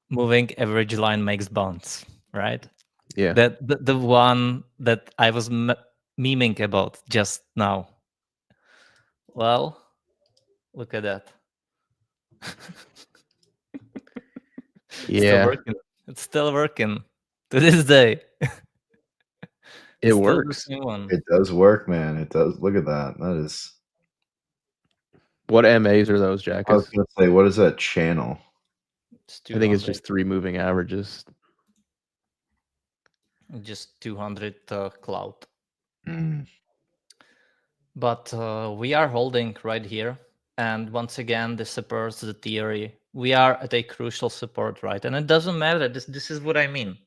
moving average line makes bounce, right?
Yeah.
That the one that I was memeing about just now. Well, look at that. It's still
Yeah.
working. It's still working to this day.
It
It's still the
works.
same one.
It does work, man. It does. Look at that. That is.
What MAs are those,
I was
Jackus?
gonna say, what is that channel?
It's
I think it's
200.
just 3 moving averages.
Just 200 cloud.
Mm.
But we are holding right here. And once again, this supports the theory. We are at a crucial support, right? And it doesn't matter. This is what I mean.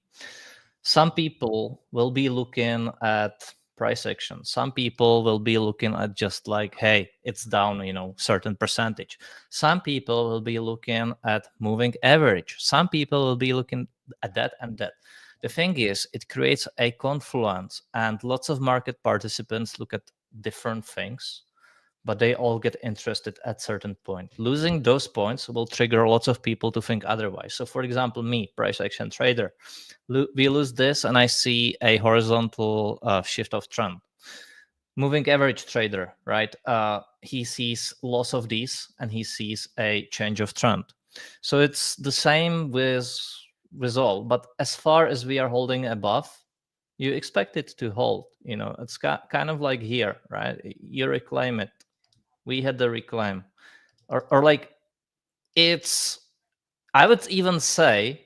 Some people will be looking at price action. Some people will be looking at just like, hey, it's down, certain percentage. Some people will be looking at moving average. Some people will be looking at that and that. The thing is, it creates a confluence, and lots of market participants look at different things, but they all get interested at certain point. Losing those points will trigger lots of people to think otherwise. So for example, me, price action trader, we lose this and I see a horizontal shift of trend. Moving average trader, right? He sees loss of these and he sees a change of trend. So it's the same with all, but as far as we are holding above, you expect it to hold. It's kind of like here, right? You reclaim it. We had the reclaim, or like it's. I would even say,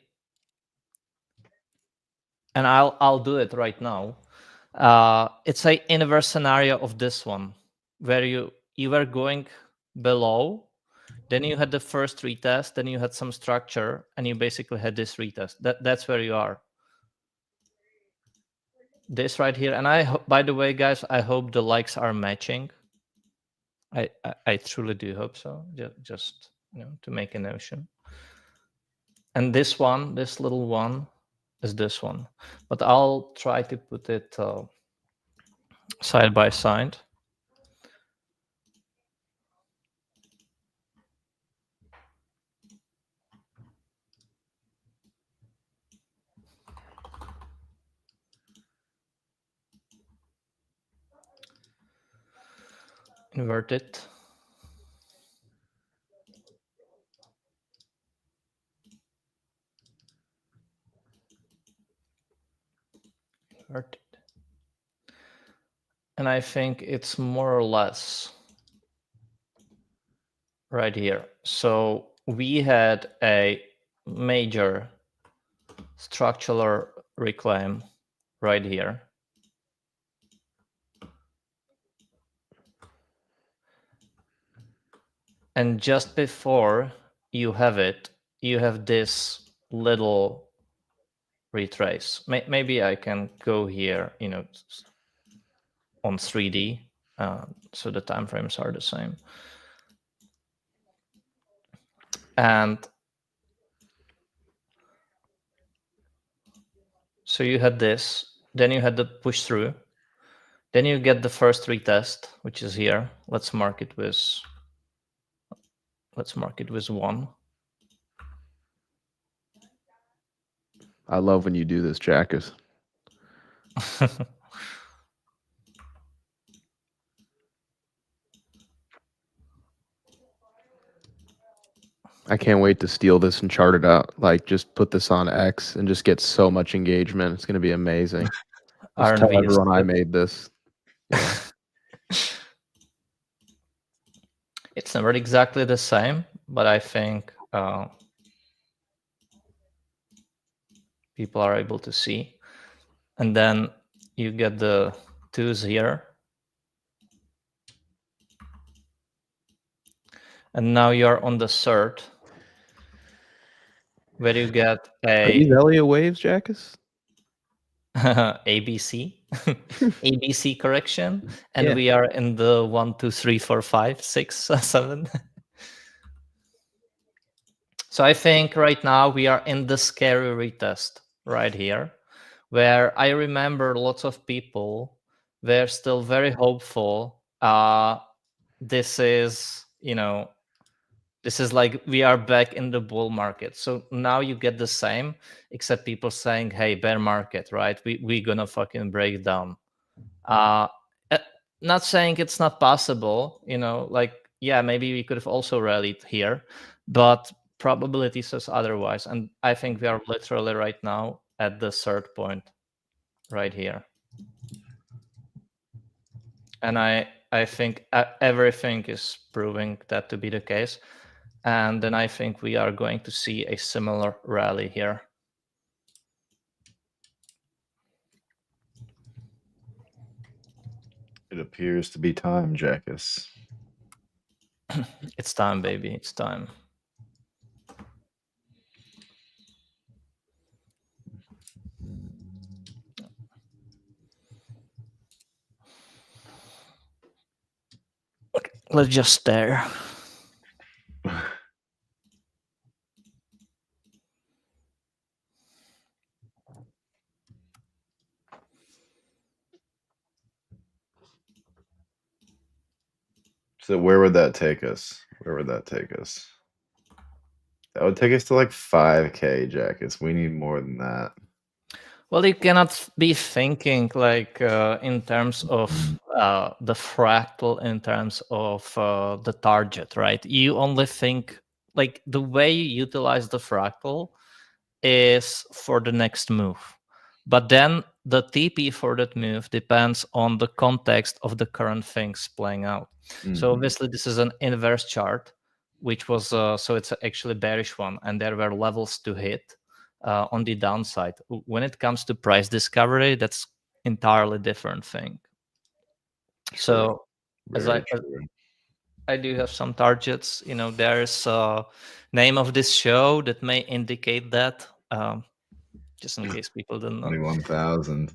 and I'll do it right now. It's a inverse scenario of this one, where you were going below, then you had the first retest, then you had some structure, and you basically had this retest. That's where you are. This right here, and by the way, guys, I hope the likes are matching. I truly do hope so. Just to make a notion. And this one, this little one, is this one. But I'll try to put it side by side. Invert it. Invert it. And I think it's more or less right here. So we had a major structural reclaim right here. And just before you have it, you have this little retrace. Maybe I can go here, on 3D, so the timeframes are the same. And so you had this, then you had the push through, then you get the first retest, which is here. Let's mark it with 1.
I love when you do this, Jackus. I can't wait to steal this and chart it out. Like, just put this on X and just get so much engagement. It's going to be amazing. Just tell
RNV is
everyone I
good.
made this. Yeah.
It's never exactly the same, but I think people are able to see. And then you get the 2s here. And now you're on the third, where you get
Are these
a
Elliott waves, Jackus?
ABC, ABC correction, and
Yeah.
we are in the 1, 2, 3, 4, 5, 6, 7. So I think right now we are in the scary retest right here, where I remember lots of people were still very hopeful. This is, This is like we are back in the bull market. So now you get the same, except people saying, hey, bear market, right? We're gonna fucking break down. Uh, not saying it's not possible, like, yeah, maybe we could have also rallied here, but probability says otherwise. And I think we are literally right now at the third point right here. And I think everything is proving that to be the case. And then I think we are going to see a similar rally here.
It appears to be time, Jackus.
It's time, baby. It's time. Let's just stare.
So where would that take us? Where would that take us? That would take us to like 5K, Jackus. We need more than that.
Well, you cannot be thinking like in terms of the fractal, in terms of the target, right? You only think like the way you utilize the fractal is for the next move. But then the TP for that move depends on the context of the current things playing out. So obviously this is an inverse chart, which was, so it's actually bearish one, and there were levels to hit on the downside. When it comes to price discovery, that's entirely different thing.
True.
So
Very
as
true.
I do have some targets. There's a name of this show that may indicate that, just in case people don't know.
21,000.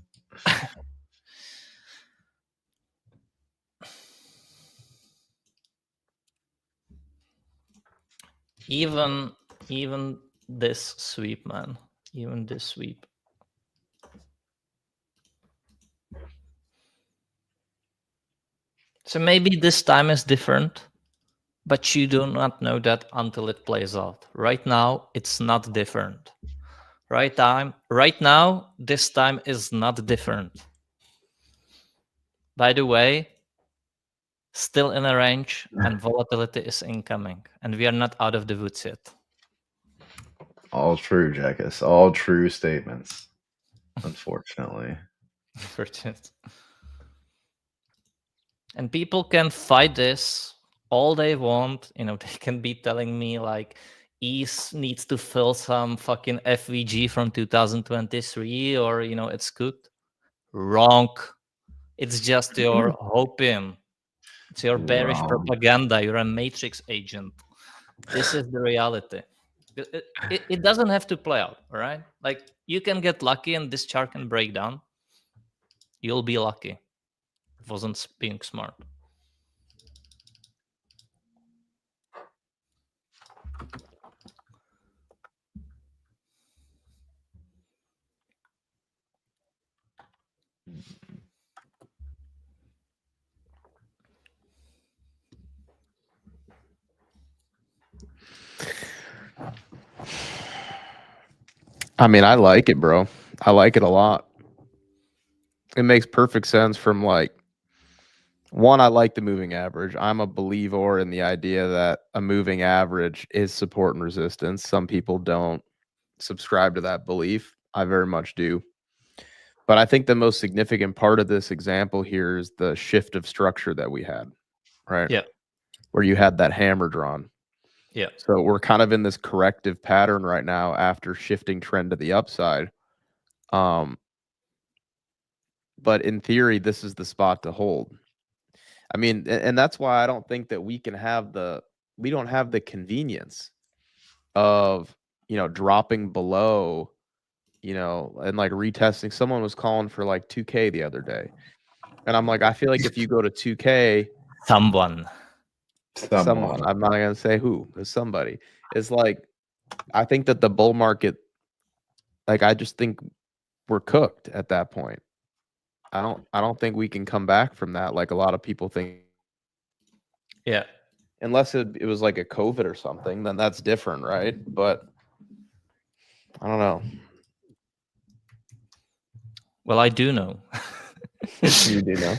Even this sweep, man. Even this sweep. So maybe this time is different, but you do not know that until it plays out. Right now, it's not different. Right now, this time is not different. By the way, still in a range and volatility is incoming, and we are not out of the woods yet.
All true, Jackus. All true statements. Unfortunately.
And people can fight this all they want. They can be telling me like ETH needs to fill some fucking FVG from 2023 or, it's cooked. Wrong. It's just your hoping. It's your bearish
Wrong.
propaganda. You're a matrix agent. This is the reality. It doesn't have to play out, all right? Like, you can get lucky and this chart can break down. You'll be lucky. It wasn't being smart.
I mean, I like it, bro. I like it a lot. It makes perfect sense from like, one, I like the moving average. I'm a believer in the idea that a moving average is support and resistance. Some people don't subscribe to that belief. I very much do. But I think the most significant part of this example here is the shift of structure that we had, right?
Yeah.
Where you had that hammer drawn.
Yeah.
So we're kind of in this corrective pattern right now after shifting trend to the upside. But in theory, this is the spot to hold. I mean, and that's why I don't think that we don't have the convenience of, dropping below, and like retesting. Someone was calling for like 2K the other day. And I'm like, I feel like if you go to 2K,
Someone,
I'm not going to say who, but somebody. It's like, I think that the bull market, like, I just think we're cooked at that point. I don't think we can come back from that like a lot of people think.
Yeah.
unless it was like a COVID or something, then that's different, right? But I don't know.
Well, I do know.
You do know.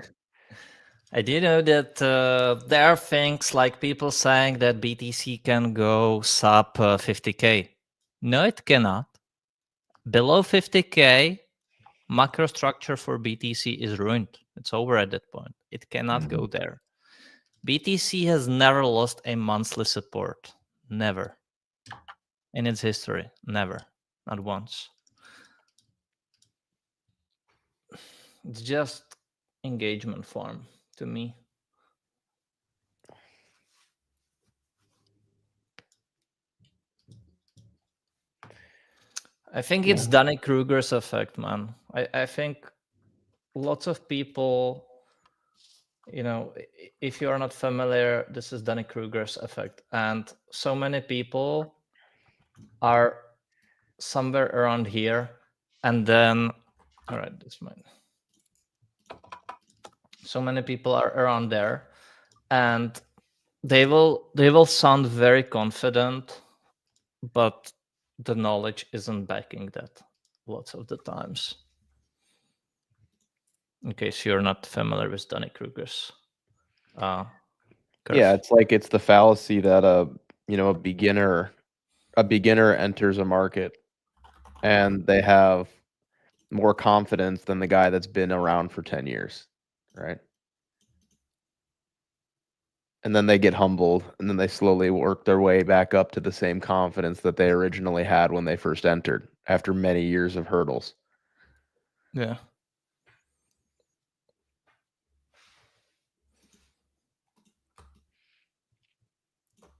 I do know that there are things like people saying that BTC can go sub 50K. No, it cannot. Below 50K, macro structure for BTC is ruined. It's over at that point. It cannot go there. BTC has never lost a monthly support. Never. In its history. Never. Not once. It's just engagement form to me. I think it's Dunning-Kruger's effect, man. I think lots of people, if you're not familiar, this is Dunning-Kruger's effect. And so many people are somewhere around here. And then, all right, this might. So many people are around there. And they will sound very confident, but the knowledge isn't backing that lots of the times. In case you're not familiar with Dunning-Kruger's curve.
Yeah, it's the fallacy that a beginner enters a market and they have more confidence than the guy that's been around for 10 years, right? And then they get humbled, and then they slowly work their way back up to the same confidence that they originally had when they first entered after many years of hurdles.
Yeah.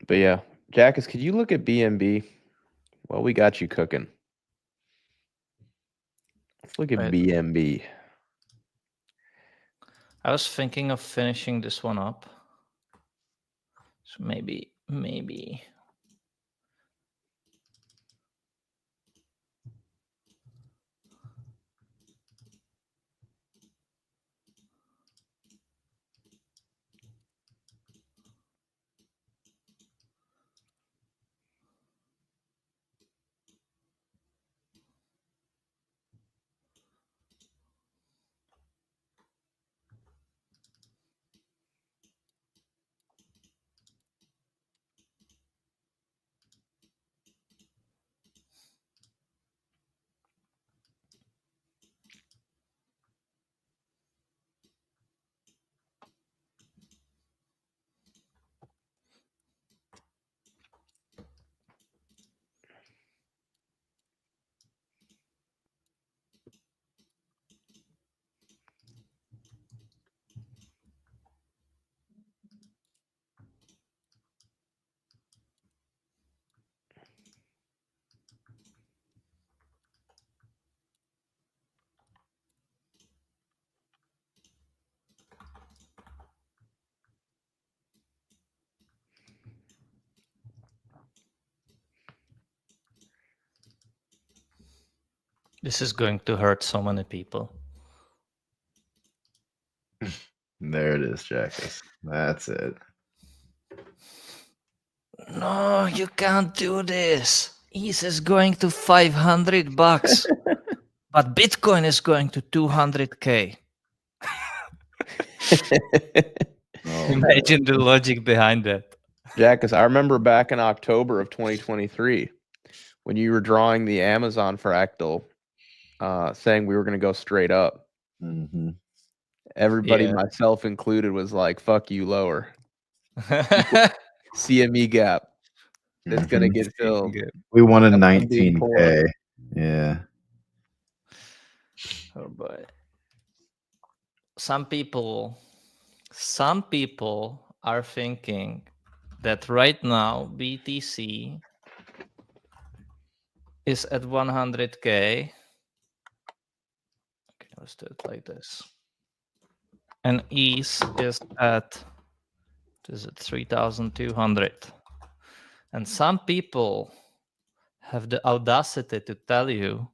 But yeah, Jackus, could you look at BNB? Well, we got you cooking. Let's look at
Right.
BNB.
I was thinking of finishing this one up. So maybe. This is going to hurt so many people.
There it is, Jackus. That's it.
No, you can't do this. ETH is going to $500, but Bitcoin is going to 200K. Imagine the logic behind that.
Yeah, because I remember back in October of 2023 when you were drawing the Amazon fractal, saying we were going to go straight up.
Mm-hmm.
Everybody, myself included, was like, "Fuck you, lower." CME gap. It's going to get filled.
We wanted
I'm being
19K. Yeah.
Oh boy. Some people are thinking that right now BTC is at 100K. Okay, let's do it like this. And ETH is at 3,200. And some people have the audacity to tell you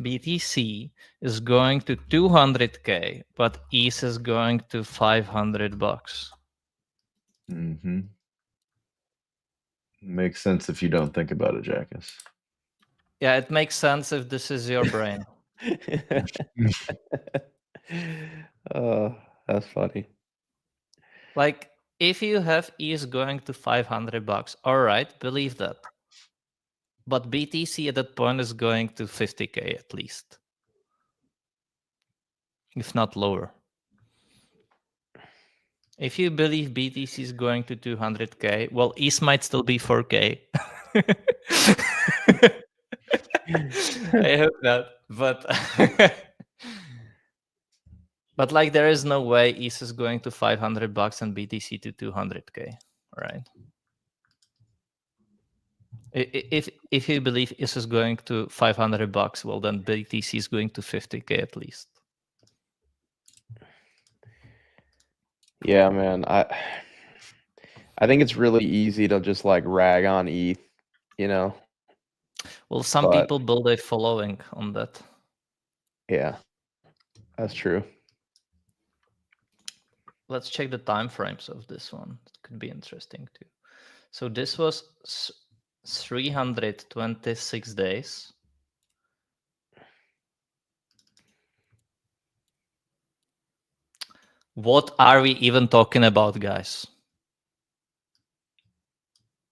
BTC is going to 200K, but ETH is going to $500.
Mm-hmm. Makes sense if you don't think about it, Jackass.
Yeah, it makes sense if this is your brain.
Oh, that's funny.
Like, if you have ETH going to $500, all right, believe that. But BTC at that point is going to 50K at least, if not lower. If you believe BTC is going to 200K, well, ETH might still be 4K. I hope not, but but like there is no way ETH is going to $500 and BTC to 200K, right? If you believe ETH is going to $500, well then BTC is going to 50K at least.
Yeah, man. I think it's really easy to just like rag on ETH, you know.
Well, some
But-
people build a following on that.
Yeah, that's true.
Let's check the time frames of this one. It could be interesting too. So this was 326 days. What are we even talking about, guys?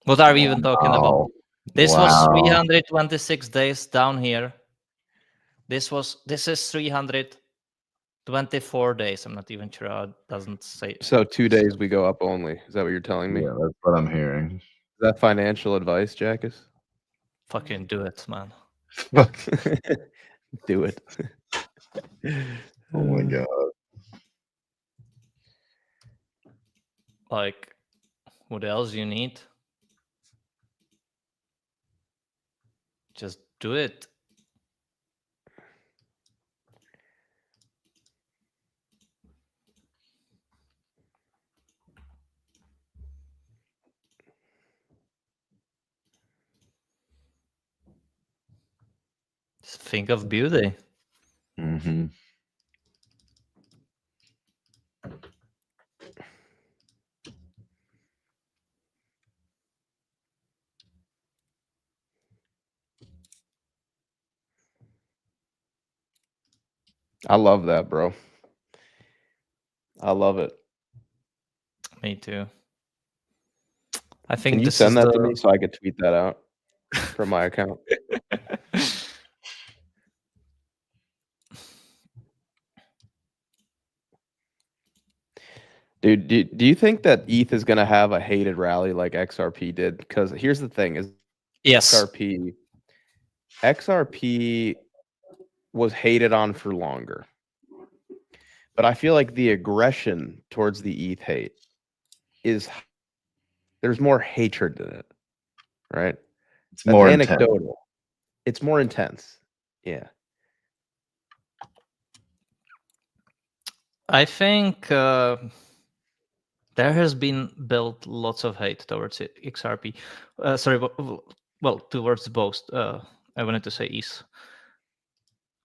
What are we even talking about?
Wow.
This was
Wow.
326 days down here. This is 324 days. I'm not even sure how it doesn't say.
So 2 days we go up only. Is that what you're telling me?
Yeah, that's what I'm hearing.
Is that financial advice, Jackus?
Fucking do it, man.
Fuck.
Do it.
Oh my god.
Like, what else you need? Just do it. Just think of beauty.
Mm-hmm.
I love that, bro. I love it.
Me too. I think
Can you
this
send
is
that
the...
to me so I could tweet that out from my account? Dude, do you think that ETH is going to have a hated rally like XRP did? Because here's the thing: is
Yes.
XRP was hated on for longer, but I feel like the aggression towards the ETH hate is there's more hatred in it, right?
It's
That's
more intense.
anecdotal. It's more intense. Yeah.
I think there has been built lots of hate towards XRP. Sorry, well, towards both. I wanted to say ETH.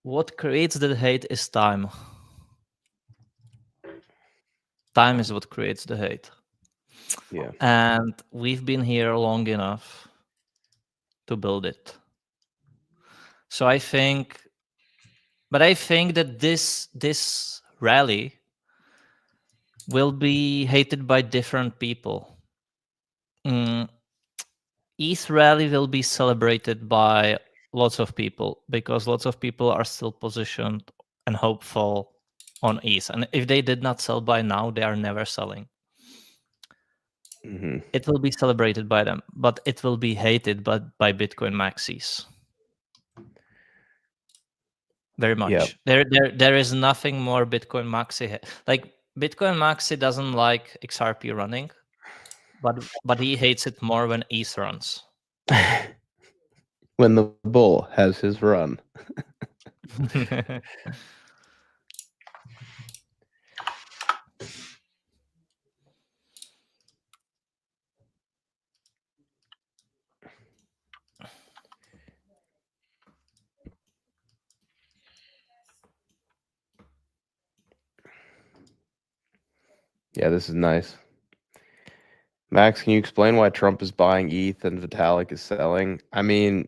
What creates the hate is time. Time is what creates the hate.
Yeah.
And we've been here long enough to build it. So I think that this rally will be hated by different people. ETH rally will be celebrated by lots of people because lots of people are still positioned and hopeful on ETH. And if they did not sell by now, they are never selling.
Mm-hmm.
It will be celebrated by them, but it will be hated by Bitcoin maxis. Very much.
Yep.
There is nothing more Bitcoin maxi. Like Bitcoin maxi doesn't like XRP running, but he hates it more when ETH runs.
When the bull has his run. Yeah, this is nice. Max, can you explain why Trump is buying ETH and Vitalik is selling? I mean,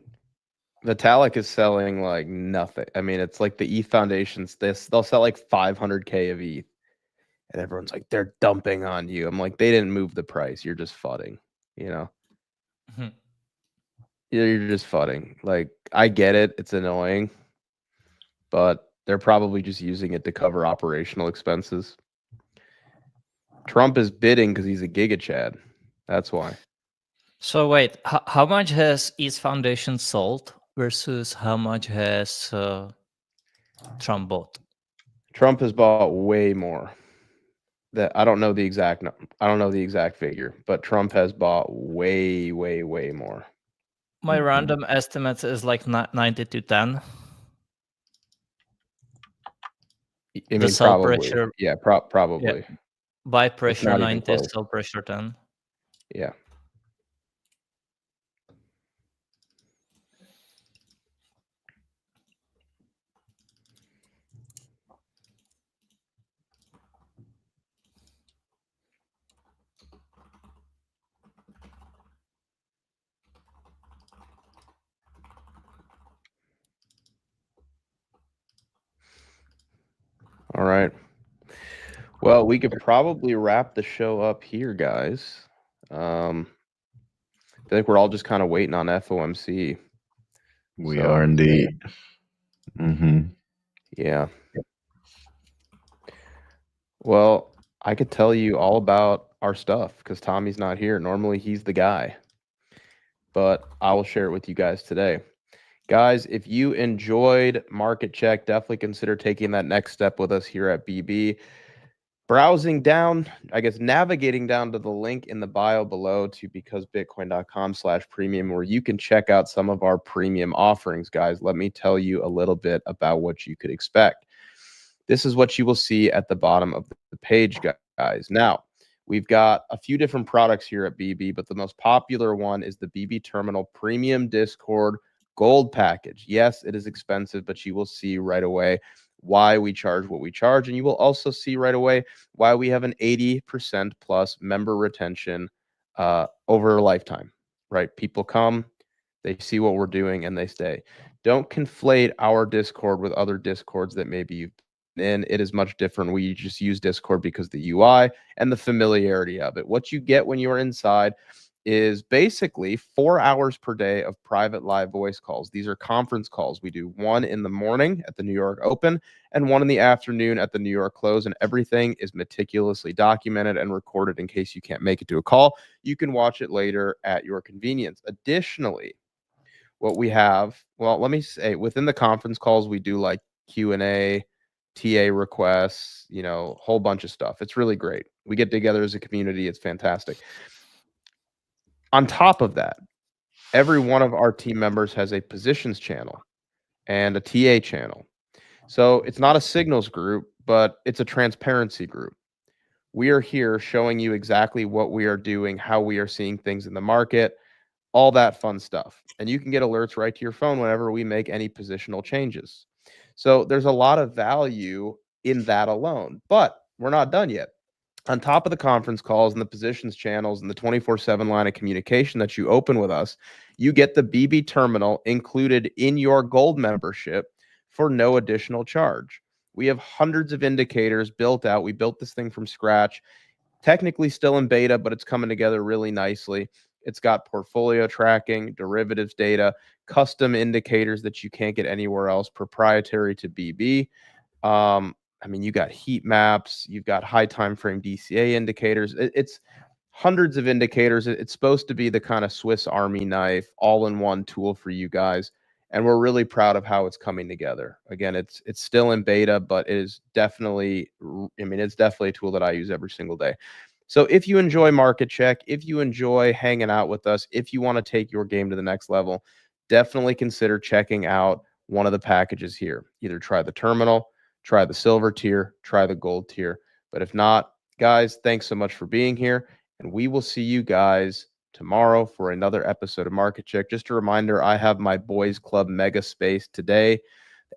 Vitalik is selling like nothing. I mean, it's like the ETH foundations. They'll sell like 500K of ETH, and everyone's like, they're dumping on you. I'm like, they didn't move the price. You're just fudding. You know,
Mhm.
you're just fudding. Like, I get it. It's annoying, but they're probably just using it to cover operational expenses. Trump is bidding because he's a giga chad. That's why.
So wait, how much has ETH Foundation sold versus how much has Trump bought?
Trump has bought way more. That I don't know the exact I don't know the exact figure, but Trump has bought way, way, way more.
My random estimate is like 90 to 10.
I
The
mean,
sell
probably.
pressure,
Yeah, probably.
buy
It's
pressure
not even
90,
close.
sell pressure 10.
Yeah. All right. Well, we could probably wrap the show up here, guys. I think we're all just kind of waiting on FOMC.
We are indeed.
Yeah. Well, I could tell you all about our stuff because Tommy's not here. Normally, he's the guy. But I will share it with you guys today. Guys, if you enjoyed Market Check, definitely consider taking that next step with us here at BB. Browsing down, I guess navigating down to the link in the bio below to becausebitcoin.com/premium, where you can check out some of our premium offerings, guys. Let me tell you a little bit about what you could expect. This is what you will see at the bottom of the page, guys. Now, we've got a few different products here at BB, but the most popular one is the BB Terminal Premium Discord Gold Package. Yes, it is expensive, but you will see right away why we charge what we charge. And you will also see right away why we have an 80% plus member retention over a lifetime, right? People come, they see what we're doing, and they stay. Don't conflate our Discord with other Discords that maybe you've been in. It is much different. We just use Discord because the UI and the familiarity of it. What you get when you're inside is basically 4 hours per day of private live voice calls. These are conference calls. We do one in the morning at the New York Open and one in the afternoon at the New York Close, and everything is meticulously documented and recorded in case you can't make it to a call. You can watch it later at your convenience. Additionally, what we have, well, let me say, within the conference calls, we do like Q&A, TA requests, you know, a whole bunch of stuff. It's really great. We get together as a community. It's fantastic. On top of that, every one of our team members has a positions channel and a TA channel. So it's not a signals group, but it's a transparency group. We are here showing you exactly what we are doing, how we are seeing things in the market, all that fun stuff. And you can get alerts right to your phone whenever we make any positional changes. So there's a lot of value in that alone, but we're not done yet. On top of the conference calls and the positions channels and the 24/7 line of communication that you open with us, you get the BB terminal included in your gold membership for no additional charge. We have hundreds of indicators built out. We built this thing from scratch, technically still in beta, but it's coming together really nicely. It's got portfolio tracking, derivatives data, custom indicators that you can't get anywhere else, proprietary to BB. I mean, you got heat maps, you've got high time frame DCA indicators. It's hundreds of indicators. It's supposed to be the kind of Swiss Army knife, all-in-one tool for you guys, and we're really proud of how it's coming together. Again, it's still in beta, but it is definitely, I mean, it's definitely a tool that I use every single day. So if you enjoy Market Check, if you enjoy hanging out with us, if you want to take your game to the next level, definitely consider checking out one of the packages here. Either try the terminal, try the silver tier, try the gold tier. But if not, guys, thanks so much for being here. And we will see you guys tomorrow for another episode of Market Check. Just a reminder, I have my boys club mega space today.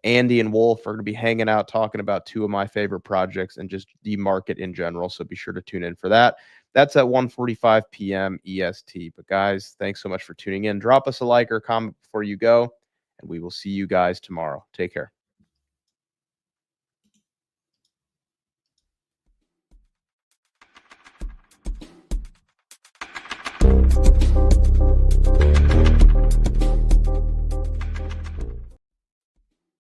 Andy and Wolf are going to be hanging out talking about two of my favorite projects and just the market in general. So be sure to tune in for that. That's at 1:45 p.m. EST. But guys, thanks so much for tuning in. Drop us a like or comment before you go, and we will see you guys tomorrow. Take care.